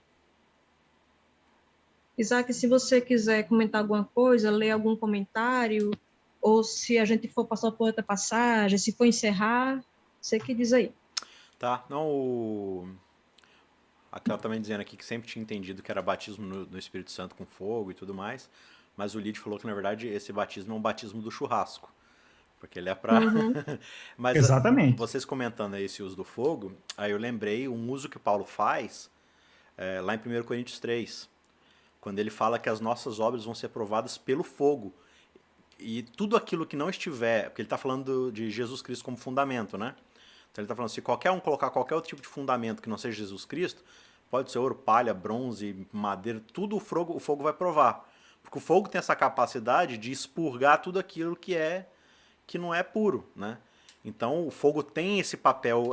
Isaac, se você quiser comentar alguma coisa, ler algum comentário, ou se a gente for passar por outra passagem, se for encerrar, você que diz aí. Tá, não, aquela também dizendo aqui que sempre tinha entendido que era batismo no Espírito Santo com fogo e tudo mais, mas o Lid falou que, na verdade, esse batismo é um batismo do churrasco, porque ele é para... Mas exatamente. Vocês comentando aí esse uso do fogo, aí eu lembrei um uso que Paulo faz lá em 1 Coríntios 3, quando ele fala que as nossas obras vão ser provadas pelo fogo. E tudo aquilo que não estiver... Porque ele está falando de Jesus Cristo como fundamento, né? Então ele está falando, se qualquer um colocar qualquer outro tipo de fundamento que não seja Jesus Cristo, pode ser ouro, palha, bronze, madeira, tudo o fogo vai provar. Porque o fogo tem essa capacidade de expurgar tudo aquilo que não é puro, né? Então o fogo tem esse papel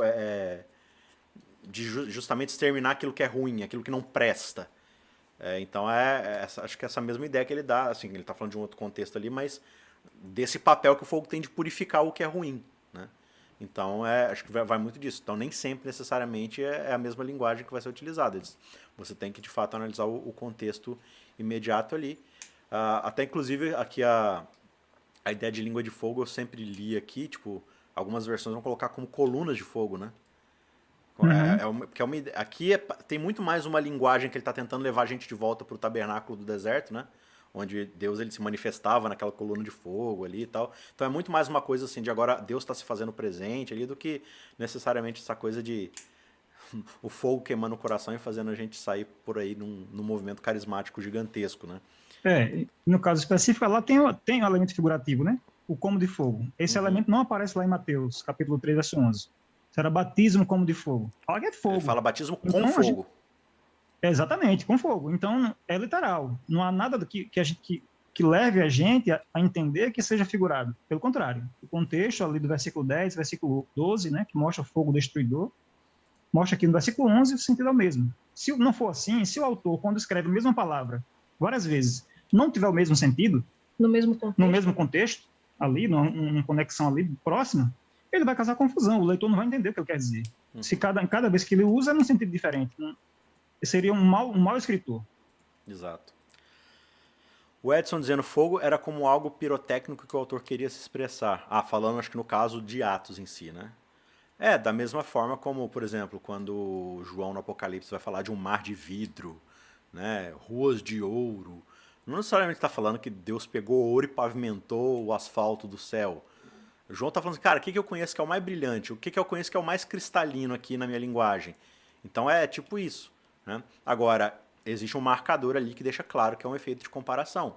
de justamente exterminar aquilo que é ruim, aquilo que não presta. Então acho que essa mesma ideia que ele dá, assim, ele está falando de um outro contexto ali, mas desse papel que o fogo tem de purificar o que é ruim, né? Então acho que vai muito disso. Então nem sempre necessariamente é a mesma linguagem que vai ser utilizada. Você tem que de fato analisar o contexto imediato ali. Até inclusive aqui a ideia de língua de fogo eu sempre li aqui, tipo, algumas versões vão colocar como colunas de fogo, né? Aqui tem muito mais uma linguagem que ele está tentando levar a gente de volta para o tabernáculo do deserto, né? Onde Deus ele se manifestava naquela coluna de fogo ali e tal. Então é muito mais uma coisa assim de agora Deus está se fazendo presente ali do que necessariamente essa coisa de o fogo queimando o coração e fazendo a gente sair por aí num movimento carismático gigantesco, né? No caso específico, lá tem um elemento figurativo, né? O como de fogo. Esse elemento não aparece lá em Mateus, capítulo 3, verso 11. Será batismo como de fogo. Fala que é fogo. Ele fala batismo com fogo. Exatamente, com fogo. Então, é literal. Não há nada que leve a gente a entender que seja figurado. Pelo contrário. O contexto ali do versículo 10, versículo 12, né, que mostra o fogo destruidor, mostra aqui no versículo 11 o sentido é o mesmo. Se não for assim, se o autor, quando escreve a mesma palavra várias vezes, não tiver o mesmo sentido, no mesmo contexto ali, numa conexão ali próxima, ele vai causar confusão, o leitor não vai entender o que ele quer dizer. Se cada vez que ele usa, é num sentido diferente. Seria um mau escritor. Exato. O Edson dizendo fogo era como algo pirotécnico que o autor queria se expressar. Falando, acho que no caso de Atos em si, né? Da mesma forma como, por exemplo, quando João no Apocalipse vai falar de um mar de vidro, né? Ruas de ouro. Não necessariamente está falando que Deus pegou ouro e pavimentou o asfalto do céu. O João está falando assim, cara, o que eu conheço que é o mais brilhante? O que eu conheço que é o mais cristalino aqui na minha linguagem? Então é tipo isso, né? Agora, existe um marcador ali que deixa claro que é um efeito de comparação.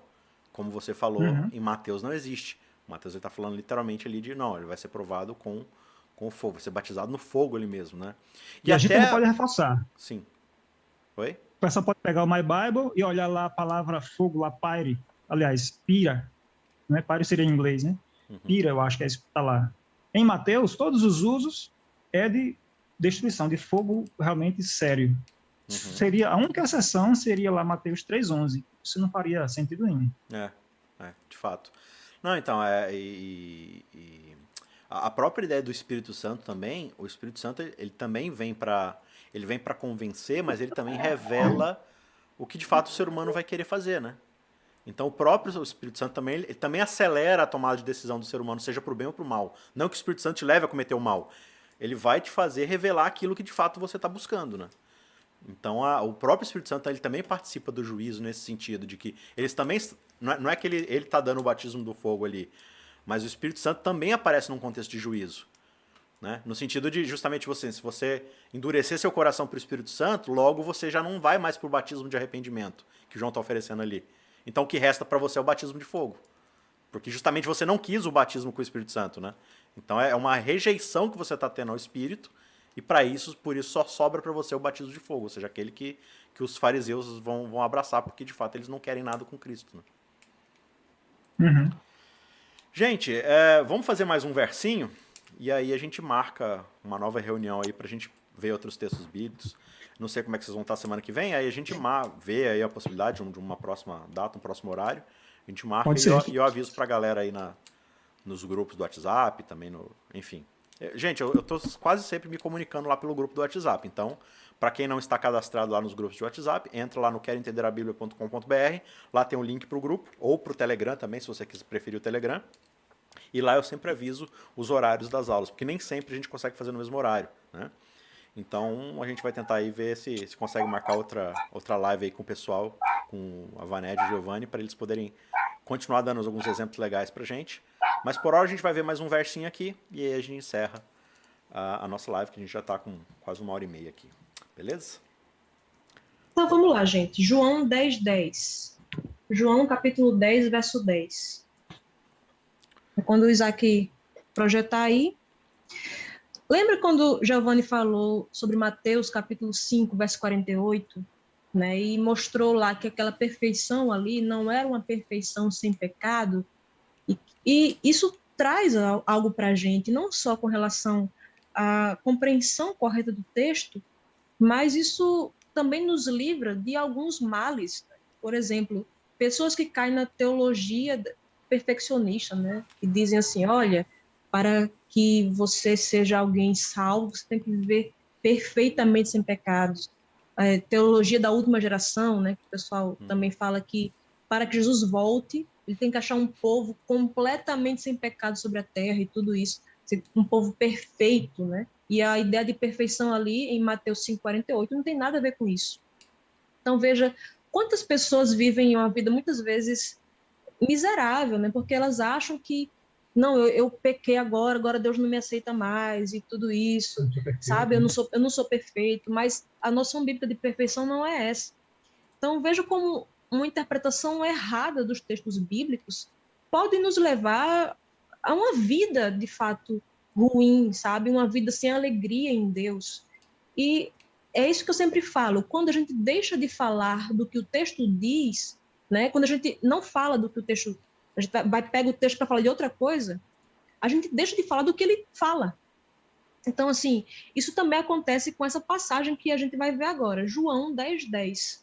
Como você falou, em Mateus não existe. Mateus está falando literalmente ali de, não, ele vai ser provado com fogo, vai ser batizado no fogo ali mesmo, né? E a gente não pode reforçar. Sim. Oi? O pessoal pode pegar o My Bible e olhar lá a palavra fogo, lá, pyre, aliás, pira. não é? Páreo seria em inglês, né? Pira, eu acho que é isso que está lá. Em Mateus, todos os usos é de destruição, de fogo realmente sério. Seria, a única exceção seria lá Mateus 3:11. Isso não faria sentido nenhum. De fato. Não, então, a própria ideia do Espírito Santo também, o Espírito Santo, ele também vem para convencer, mas ele também revela o que de fato o ser humano vai querer fazer, né? Então o próprio Espírito Santo também, ele também acelera a tomada de decisão do ser humano, seja para o bem ou para o mal. Não que o Espírito Santo te leve a cometer o mal. Ele vai te fazer revelar aquilo que de fato você está buscando, né? Então o próprio Espírito Santo, ele também participa do juízo nesse sentido, de que eles também, não é que ele está dando o batismo do fogo ali, mas o Espírito Santo também aparece num contexto de juízo, né? No sentido de justamente se você endurecer seu coração para o Espírito Santo, logo você já não vai mais para o batismo de arrependimento que João está oferecendo ali. Então o que resta para você é o batismo de fogo. Porque justamente você não quis o batismo com o Espírito Santo, né? Então é uma rejeição que você está tendo ao Espírito, e por isso só sobra para você o batismo de fogo, ou seja, aquele que os fariseus vão abraçar, porque de fato eles não querem nada com Cristo, né? Gente, vamos fazer mais um versinho, e aí a gente marca uma nova reunião aí pra gente ver outros textos bíblicos. Não sei como é que vocês vão estar semana que vem, aí a gente vê aí a possibilidade de uma próxima data, um próximo horário. A gente marca e eu aviso pra galera aí nos grupos do WhatsApp, também enfim. Gente, eu tô quase sempre me comunicando lá pelo grupo do WhatsApp, então, para quem não está cadastrado lá nos grupos de WhatsApp, entra lá no queroentenderabiblia.com.br, lá tem um link pro grupo, ou pro Telegram também, se você quiser preferir o Telegram. E lá eu sempre aviso os horários das aulas, porque nem sempre a gente consegue fazer no mesmo horário, né? Então a gente vai tentar aí ver se consegue marcar outra live aí com o pessoal, com a Vaned e o Giovanni, para eles poderem continuar dando alguns exemplos legais pra gente. Mas por hora a gente vai ver mais um versinho aqui e aí a gente encerra a nossa live, que a gente já está com quase 1h30 aqui. Beleza? Então vamos lá, gente. João 10:10. João capítulo 10, verso 10. Quando o Isaac projetar aí. Lembra quando Giovanni falou sobre Mateus capítulo 5, verso 48? Né, e mostrou lá que aquela perfeição ali não era uma perfeição sem pecado, e isso traz algo para a gente, não só com relação à compreensão correta do texto, mas isso também nos livra de alguns males. Por exemplo, pessoas que caem na teologia perfeccionista, né, que dizem assim, olha, para que você seja alguém salvo, você tem que viver perfeitamente sem pecados. Teologia da última geração, né, que o pessoal também fala que para que Jesus volte, ele tem que achar um povo completamente sem pecado sobre a terra e tudo isso, um povo perfeito, né? E a ideia de perfeição ali em Mateus 5:48 não tem nada a ver com isso. Então veja quantas pessoas vivem uma vida muitas vezes miserável, né? Porque elas acham que não, eu pequei agora Deus não me aceita mais e tudo isso, sabe? Eu não sou perfeito, mas a noção bíblica de perfeição não é essa. Então, veja como uma interpretação errada dos textos bíblicos pode nos levar a uma vida, de fato, ruim, sabe? Uma vida sem alegria em Deus. E é isso que eu sempre falo, quando a gente deixa de falar do que o texto diz, né? Quando a gente não fala do que o texto, a gente pega o texto para falar de outra coisa, a gente deixa de falar do que ele fala. Então, assim, isso também acontece com essa passagem que a gente vai ver agora, João 10:10.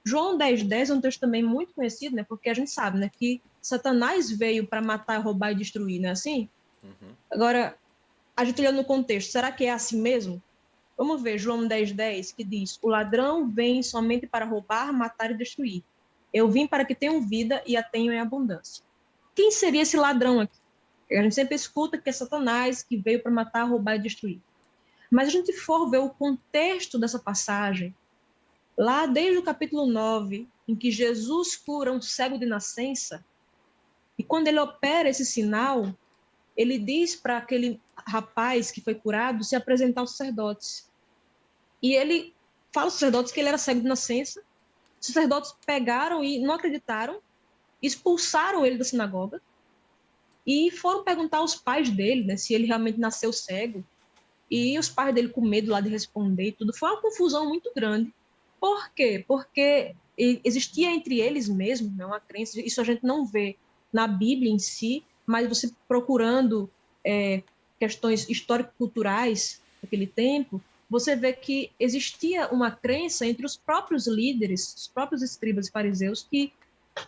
João 10:10 é um texto também muito conhecido, né? Porque a gente sabe, né, que Satanás veio para matar, roubar e destruir, não é assim? Agora, a gente olhando no contexto, será que é assim mesmo? Vamos ver João 10:10, que diz, o ladrão vem somente para roubar, matar e destruir. Eu vim para que tenham vida e a tenham em abundância. Quem seria esse ladrão aqui? A gente sempre escuta que é Satanás, que veio para matar, roubar e destruir. Mas a gente for ver o contexto dessa passagem, lá desde o capítulo 9, em que Jesus cura um cego de nascença, e quando ele opera esse sinal, ele diz para aquele rapaz que foi curado se apresentar aos sacerdotes. E ele fala aos sacerdotes que ele era cego de nascença. Os sacerdotes pegaram e não acreditaram, expulsaram ele da sinagoga e foram perguntar aos pais dele, né, se ele realmente nasceu cego. E os pais dele com medo lá de responder e tudo. Foi uma confusão muito grande. Por quê? Porque existia entre eles mesmos, né, uma crença, isso a gente não vê na Bíblia em si, mas você procurando questões histórico-culturais daquele tempo, você vê que existia uma crença entre os próprios líderes, os próprios escribas e fariseus, que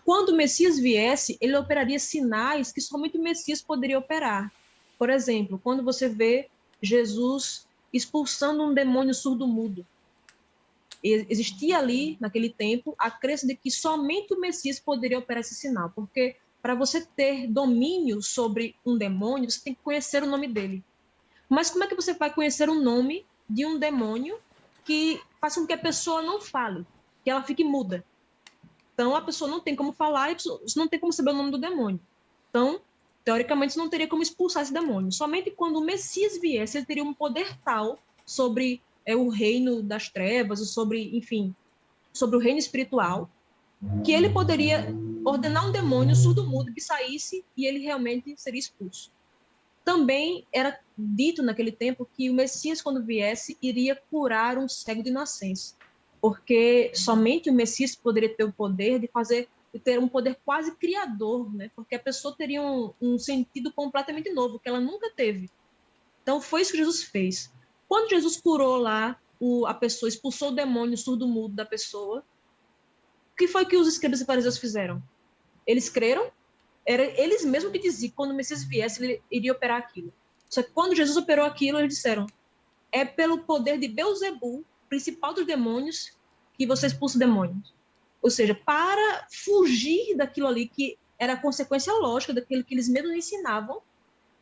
quando o Messias viesse, ele operaria sinais que somente o Messias poderia operar. Por exemplo, quando você vê Jesus expulsando um demônio surdo-mudo, existia ali, naquele tempo, a crença de que somente o Messias poderia operar esse sinal, porque para você ter domínio sobre um demônio, você tem que conhecer o nome dele. Mas como é que você vai conhecer o nome de um demônio que faz com que a pessoa não fale, que ela fique muda? Então, a pessoa não tem como falar e você não tem como saber o nome do demônio. Então, teoricamente, você não teria como expulsar esse demônio. Somente quando o Messias viesse, ele teria um poder tal sobre o reino das trevas, sobre, enfim, sobre o reino espiritual, que ele poderia ordenar um demônio surdo-mudo que saísse e ele realmente seria expulso. Também era dito naquele tempo que o Messias, quando viesse, iria curar um cego de nascença, porque somente o Messias poderia ter o poder de ter um poder quase criador, né? Porque a pessoa teria um sentido completamente novo, que ela nunca teve. Então, foi isso que Jesus fez. Quando Jesus curou lá a pessoa, expulsou o demônio surdo-mudo da pessoa, o que foi que os escribas e fariseus fizeram? Eles creram? Era eles mesmos que diziam que quando o Messias viesse, ele iria operar aquilo. Só que quando Jesus operou aquilo, eles disseram: é pelo poder de Beelzebul, principal dos demônios, que você expulsa demônios. Ou seja, para fugir daquilo ali que era a consequência lógica daquilo que eles mesmos ensinavam,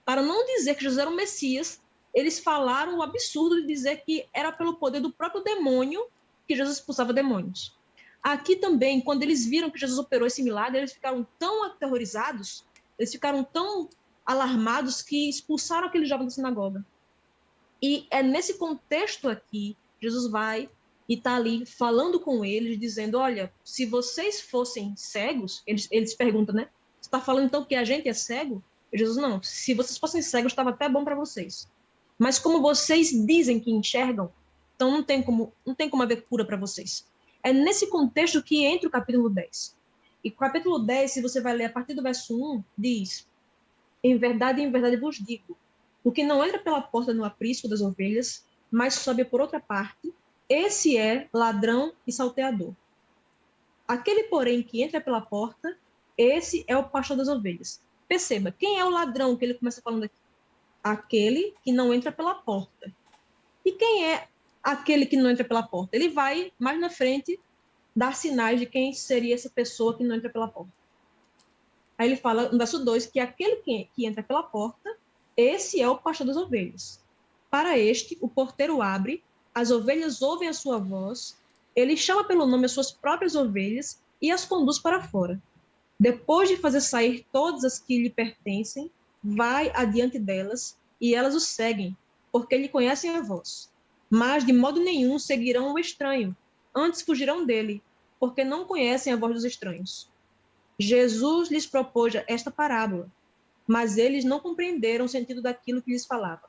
para não dizer que Jesus era o Messias, eles falaram o absurdo de dizer que era pelo poder do próprio demônio que Jesus expulsava demônios. Aqui também, quando eles viram que Jesus operou esse milagre, eles ficaram tão aterrorizados, eles ficaram tão alarmados que expulsaram aquele jovem da sinagoga. E é nesse contexto aqui, Jesus vai e está ali falando com eles, dizendo, olha, se vocês fossem cegos, eles perguntam, né? Você está falando então que a gente é cego? E Jesus, não, se vocês fossem cegos, estava até bom para vocês. Mas como vocês dizem que enxergam, então não tem como haver cura para vocês. É nesse contexto que entra o capítulo 10. E o capítulo 10, se você vai ler a partir do verso 1, diz, em verdade vos digo, o que não entra pela porta no aprisco das ovelhas, mas sobe por outra parte, esse é ladrão e salteador. Aquele, porém, que entra pela porta, esse é o pastor das ovelhas. Perceba, quem é o ladrão que ele começa falando aqui? Aquele que não entra pela porta. E quem é aquele que não entra pela porta? Ele vai, mais na frente, dar sinais de quem seria essa pessoa que não entra pela porta. Aí ele fala, no verso 2, que aquele que entra pela porta, esse é o pastor das ovelhas. Para este, o porteiro abre, as ovelhas ouvem a sua voz, ele chama pelo nome as suas próprias ovelhas e as conduz para fora. Depois de fazer sair todas as que lhe pertencem, vai adiante delas e elas o seguem, porque lhe conhecem a voz. Mas de modo nenhum seguirão o estranho, antes fugirão dele, porque não conhecem a voz dos estranhos. Jesus lhes propôs esta parábola, mas eles não compreenderam o sentido daquilo que lhes falava.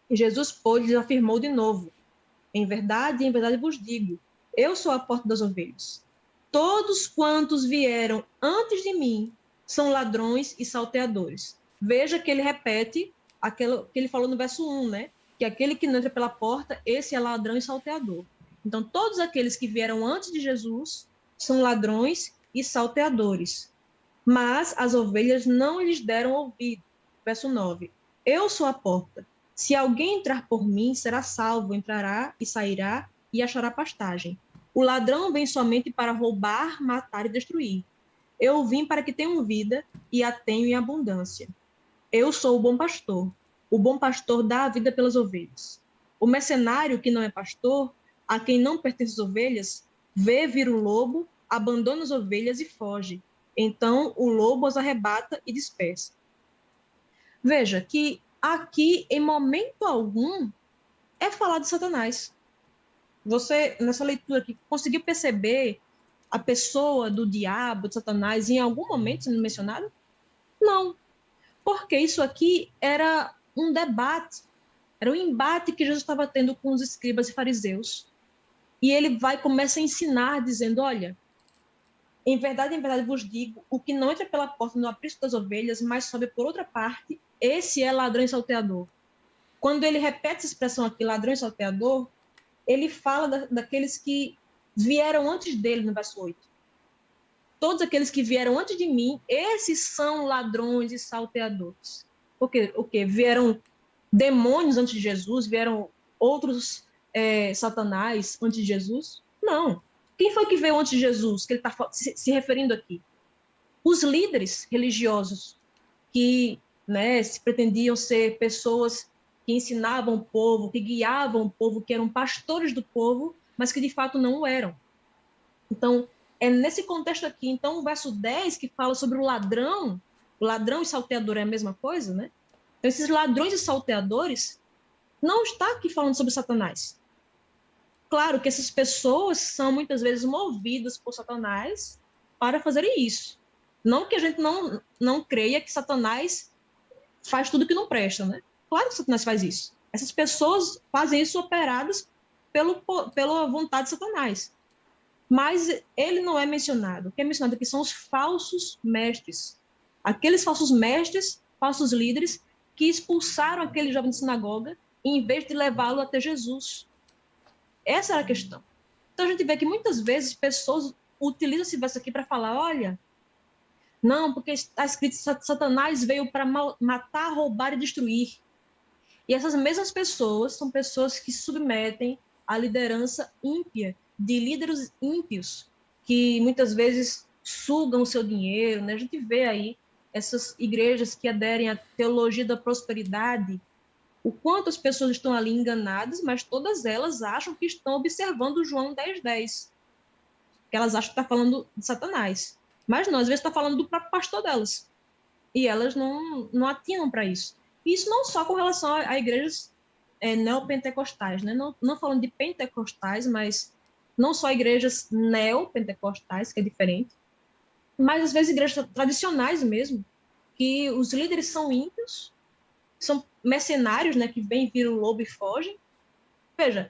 E Jesus, pois, lhes afirmou de novo, em verdade vos digo, eu sou a porta das ovelhas. Todos quantos vieram antes de mim são ladrões e salteadores. Veja que ele repete aquilo que ele falou no verso 1, né? Que aquele que não entra pela porta, esse é ladrão e salteador. Então, todos aqueles que vieram antes de Jesus são ladrões e salteadores. Mas as ovelhas não lhes deram ouvido. Verso 9. Eu sou a porta. Se alguém entrar por mim, será salvo, entrará e sairá e achará pastagem. O ladrão vem somente para roubar, matar e destruir. Eu vim para que tenham vida e a tenham em abundância. Eu sou o bom pastor. O bom pastor dá a vida pelas ovelhas. O mercenário que não é pastor, a quem não pertencem as ovelhas, vê vir o lobo, abandona as ovelhas e foge. Então o lobo as arrebata e dispersa. Veja que aqui, em momento algum, é falar de Satanás. Você, nessa leitura aqui, conseguiu perceber a pessoa do diabo, de Satanás, em algum momento sendo mencionado? Não. Porque isso aqui era um debate, era um embate que Jesus estava tendo com os escribas e fariseus. E ele começa a ensinar, dizendo, olha, em verdade vos digo, o que não entra pela porta no aprisco das ovelhas, mas sobe por outra parte, esse é ladrão e salteador. Quando ele repete essa expressão aqui, ladrão e salteador, ele fala daqueles que vieram antes dele, no verso 8. Todos aqueles que vieram antes de mim, esses são ladrões e salteadores. Porque o quê? Vieram demônios antes de Jesus? Vieram outros satanás antes de Jesus? Não. Quem foi que veio antes de Jesus, que ele está se referindo aqui? Os líderes religiosos que, né, se pretendiam ser pessoas que ensinavam o povo, que guiavam o povo, que eram pastores do povo, mas que de fato não o eram. Então, é nesse contexto aqui, então, o verso 10, que fala sobre o ladrão e salteador é a mesma coisa, né? Então, esses ladrões e salteadores não está aqui falando sobre Satanás. Claro que essas pessoas são muitas vezes movidas por Satanás para fazerem isso. Não que a gente não creia que Satanás faz tudo que não presta, né? Claro que Satanás faz isso. Essas pessoas fazem isso operadas pela vontade de Satanás. Mas ele não é mencionado. O que é mencionado aqui são os falsos mestres. Aqueles falsos mestres, falsos líderes, que expulsaram aquele jovem de sinagoga em vez de levá-lo até Jesus. Essa era a questão. Então a gente vê que muitas vezes pessoas utilizam esse verso aqui para falar, olha, não, porque está escrito que Satanás veio para matar, roubar e destruir. E essas mesmas pessoas são pessoas que se submetem à liderança ímpia, de líderes ímpios, que muitas vezes sugam o seu dinheiro, né? A gente vê aí essas igrejas que aderem à teologia da prosperidade, o quanto as pessoas estão ali enganadas, mas todas elas acham que estão observando João 10:10, que elas acham que está falando de Satanás. Mas não, às vezes está falando do próprio pastor delas. E elas não atinam para isso. Isso não só com relação a igrejas neopentecostais, né? Não falando de pentecostais, mas não só igrejas neopentecostais, que é diferente, mas às vezes igrejas tradicionais mesmo, que os líderes são ímpios, são mercenários, né? Que vêm, viram o lobo e fogem. Veja,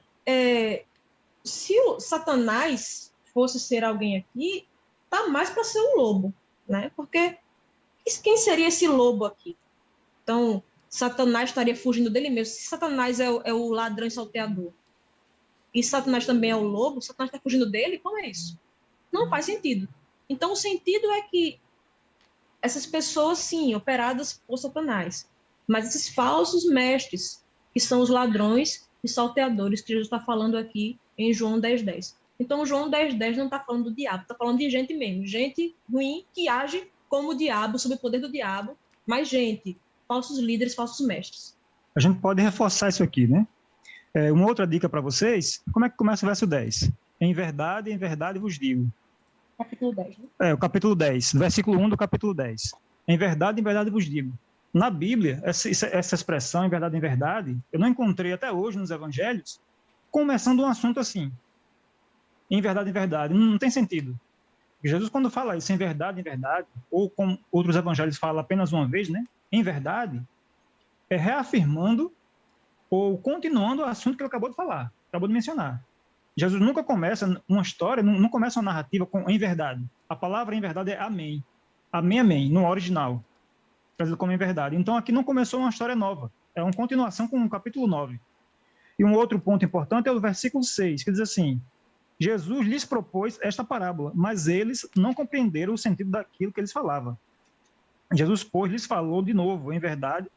se o Satanás fosse ser alguém aqui, tá mais para ser um lobo, né? Porque quem seria esse lobo aqui? Então, Satanás estaria fugindo dele mesmo. Se Satanás é o ladrão e salteador, e Satanás também é o lobo, Satanás está fugindo dele, como é isso? Não faz sentido. Então, o sentido é que essas pessoas, sim, operadas por Satanás, mas esses falsos mestres, que são os ladrões e salteadores, que Jesus está falando aqui em João 10:10. Então, João 10:10 não está falando do diabo, está falando de gente mesmo, gente ruim que age como o diabo, sob o poder do diabo, mas gente, falsos líderes, falsos mestres. A gente pode reforçar isso aqui, né? Uma outra dica para vocês, como é que começa o verso 10? Em verdade vos digo. Capítulo 10, né? O capítulo 10, versículo 1 do capítulo 10. Em verdade vos digo. Na Bíblia, essa expressão, em verdade, eu não encontrei até hoje nos evangelhos, começando um assunto assim. Em verdade, não tem sentido. Jesus, quando fala isso, em verdade, ou como outros evangelhos falam apenas uma vez, né? Em verdade, é reafirmando ou continuando o assunto que ele acabou de falar, acabou de mencionar. Jesus nunca começa uma história, não começa uma narrativa com em verdade. A palavra em verdade é amém. Amém, amém, no original. Trazido como em verdade. Então aqui não começou uma história nova. É uma continuação com o capítulo 9. E um outro ponto importante é o versículo 6, que diz assim: Jesus lhes propôs esta parábola, mas eles não compreenderam o sentido daquilo que eles falavam. Jesus, pois, lhes falou de novo, em verdade.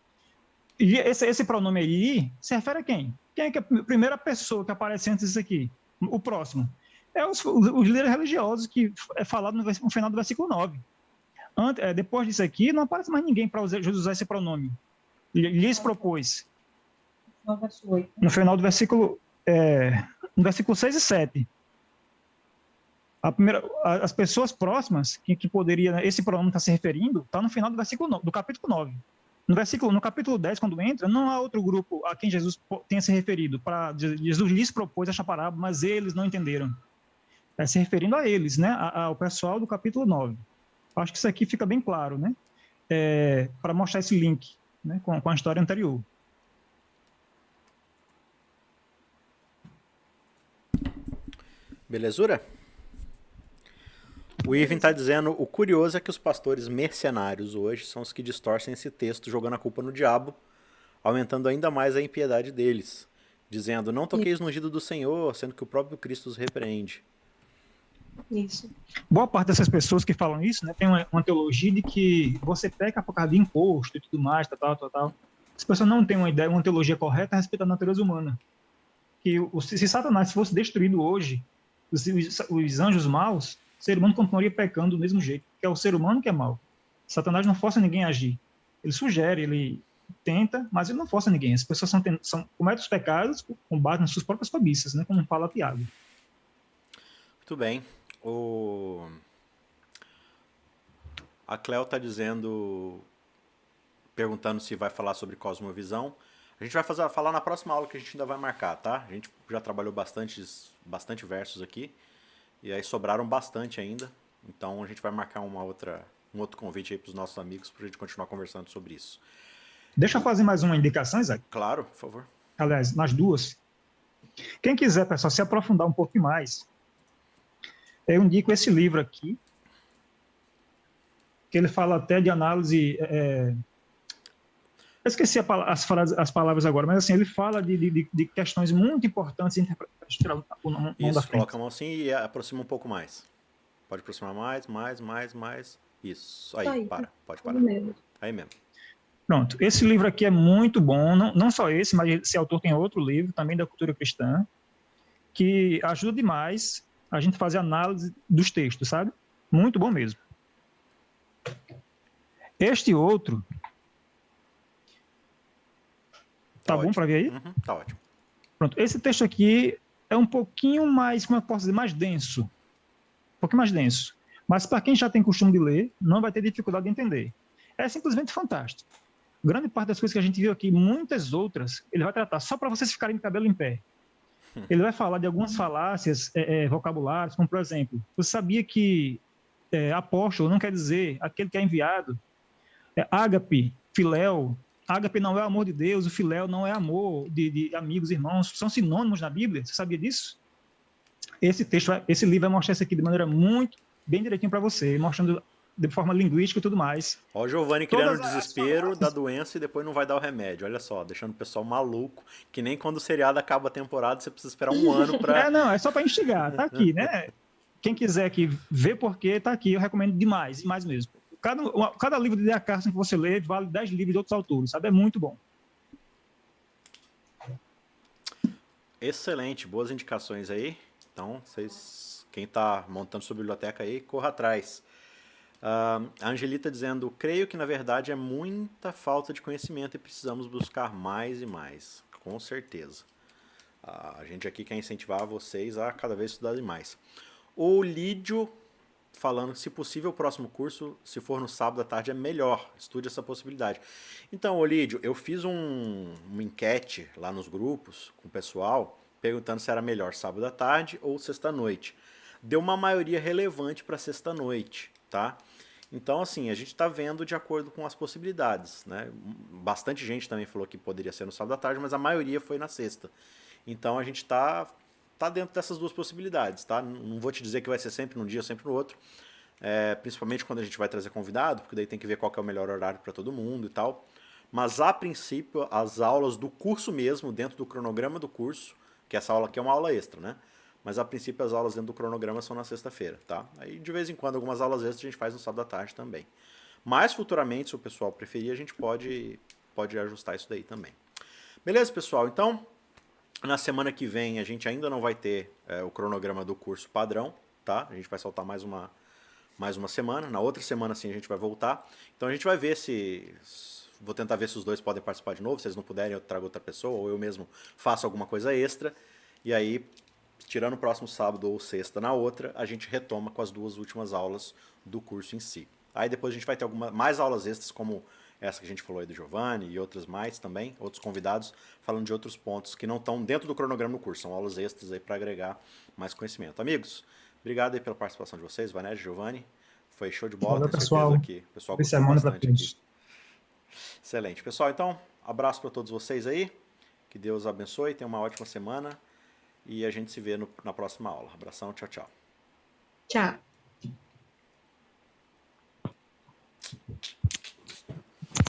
E esse pronome aí se refere a quem? Quem é que é a primeira pessoa que aparece antes disso aqui? O próximo. É os líderes religiosos, que é falado no final do versículo 9. Depois disso aqui, não aparece mais ninguém para usar esse pronome. Lhes propôs. No final do versículo, no versículo 6 e 7. As pessoas próximas que poderia esse pronome estar se referindo, está no final do capítulo 9. No capítulo 10, quando entra, não há outro grupo a quem Jesus tenha se referido. Jesus lhes propôs esta parábola, mas eles não entenderam. Se referindo a eles, né? Ao pessoal do capítulo 9. Acho que isso aqui fica bem claro, né? Para mostrar esse link, né? com a história anterior. Belezura? O Ivan está dizendo, o curioso é que os pastores mercenários hoje são os que distorcem esse texto, jogando a culpa no diabo, aumentando ainda mais a impiedade deles, dizendo, não toqueis no ungido do Senhor, sendo que o próprio Cristo os repreende. Isso. Boa parte dessas pessoas que falam isso, né, tem uma teologia de que você peca por causa de imposto e tudo mais, tal. As pessoas não têm uma teologia correta a respeito da natureza humana. Que se Satanás fosse destruído hoje, os anjos maus, o ser humano continuaria pecando do mesmo jeito, que é o ser humano que é mau. Satanás não força ninguém a agir. Ele sugere, ele tenta, mas ele não força ninguém. As pessoas cometem os pecados com base nas suas próprias cobiças, né, como fala Tiago. Muito bem. A Cleo está dizendo, perguntando se vai falar sobre cosmovisão. A gente vai falar na próxima aula que a gente ainda vai marcar, tá? A gente já trabalhou bastante versos aqui, e aí sobraram bastante ainda. Então a gente vai marcar um outro convite aí para os nossos amigos para a gente continuar conversando sobre isso. Deixa eu fazer mais uma indicação, Isaac. Claro, por favor. Aliás, nas duas. Quem quiser, pessoal, se aprofundar um pouco mais, eu indico esse livro aqui, que ele fala até de análise... Eu esqueci as palavras agora, mas assim, ele fala de questões muito importantes. Isso, coloca a mão assim e aproxima um pouco mais. Pode aproximar mais. Isso, aí, pode parar. Aí mesmo. Pronto, esse livro aqui é muito bom, não só esse, mas esse autor tem outro livro, também da cultura cristã, que ajuda demais a gente fazer análise dos textos, sabe? Muito bom mesmo. Este outro... Tá bom para ver aí? Uhum, tá ótimo. Pronto, esse texto aqui é um pouquinho mais, como eu posso dizer, mais denso. Um pouquinho mais denso. Mas para quem já tem costume de ler, não vai ter dificuldade de entender. É simplesmente fantástico. Grande parte das coisas que a gente viu aqui, muitas outras, ele vai tratar só para vocês ficarem de cabelo em pé. Ele vai falar de algumas falácias vocabulárias, como por exemplo, você sabia que apóstolo não quer dizer aquele que é enviado? Ágape, filéu. Ágape não é amor de Deus, o filéu não é amor de amigos, irmãos, são sinônimos na Bíblia, você sabia disso? Esse livro vai mostrar isso aqui de maneira muito bem direitinho para você, mostrando de forma linguística e tudo mais. Ó, o Giovanni criando o desespero da doença e depois não vai dar o remédio, olha só, deixando o pessoal maluco, que nem quando o seriado acaba a temporada, você precisa esperar um ano para... Não, é só para instigar, tá aqui, né? Quem quiser aqui ver porquê, tá aqui, eu recomendo demais, mais mesmo. Cada livro de D.A. Carson que você lê vale 10 livros de outros autores, sabe? É muito bom. Excelente, boas indicações aí. Então, quem está montando sua biblioteca aí, corra atrás. A Angelita dizendo, creio que na verdade é muita falta de conhecimento e precisamos buscar mais e mais. Com certeza. A gente aqui quer incentivar vocês a cada vez estudarem mais. O Lídio... falando que, se possível, o próximo curso, se for no sábado à tarde, é melhor. Estude essa possibilidade. Então, Olídio, eu fiz uma enquete lá nos grupos com o pessoal, perguntando se era melhor sábado à tarde ou sexta-noite. Deu uma maioria relevante para sexta-noite, tá? Então, assim, a gente está vendo de acordo com as possibilidades, né? Bastante gente também falou que poderia ser no sábado à tarde, mas a maioria foi na sexta. Então, a gente está dentro dessas duas possibilidades, tá? Não vou te dizer que vai ser sempre num dia ou sempre no outro, principalmente quando a gente vai trazer convidado, porque daí tem que ver qual que é o melhor horário para todo mundo e tal. Mas, a princípio, as aulas do curso mesmo, dentro do cronograma do curso, que essa aula aqui é uma aula extra, né? Mas, a princípio, as aulas dentro do cronograma são na sexta-feira, tá? Aí, de vez em quando, algumas aulas extras a gente faz no sábado à tarde também. Mas, futuramente, se o pessoal preferir, a gente pode ajustar isso daí também. Beleza, pessoal? Então... na semana que vem a gente ainda não vai ter o cronograma do curso padrão, tá? A gente vai soltar mais uma semana. Na outra semana sim a gente vai voltar. Então a gente vai ver vou tentar ver se os dois podem participar de novo. Se eles não puderem, eu trago outra pessoa ou eu mesmo faço alguma coisa extra. E aí, tirando o próximo sábado ou sexta na outra, a gente retoma com as duas últimas aulas do curso em si. Aí depois a gente vai ter mais aulas extras, como essa que a gente falou aí do Giovanni e outras mais também, outros convidados, falando de outros pontos que não estão dentro do cronograma do curso, são aulas extras aí para agregar mais conhecimento. Amigos, obrigado aí pela participação de vocês, Vanessa, Giovanni, foi show de bola, valeu, tenho pessoal. certeza que o pessoal gostou bastante aqui. Excelente. Pessoal, então, abraço para todos vocês aí, que Deus abençoe, tenha uma ótima semana e a gente se vê na próxima aula. Abração, tchau, tchau. Tchau.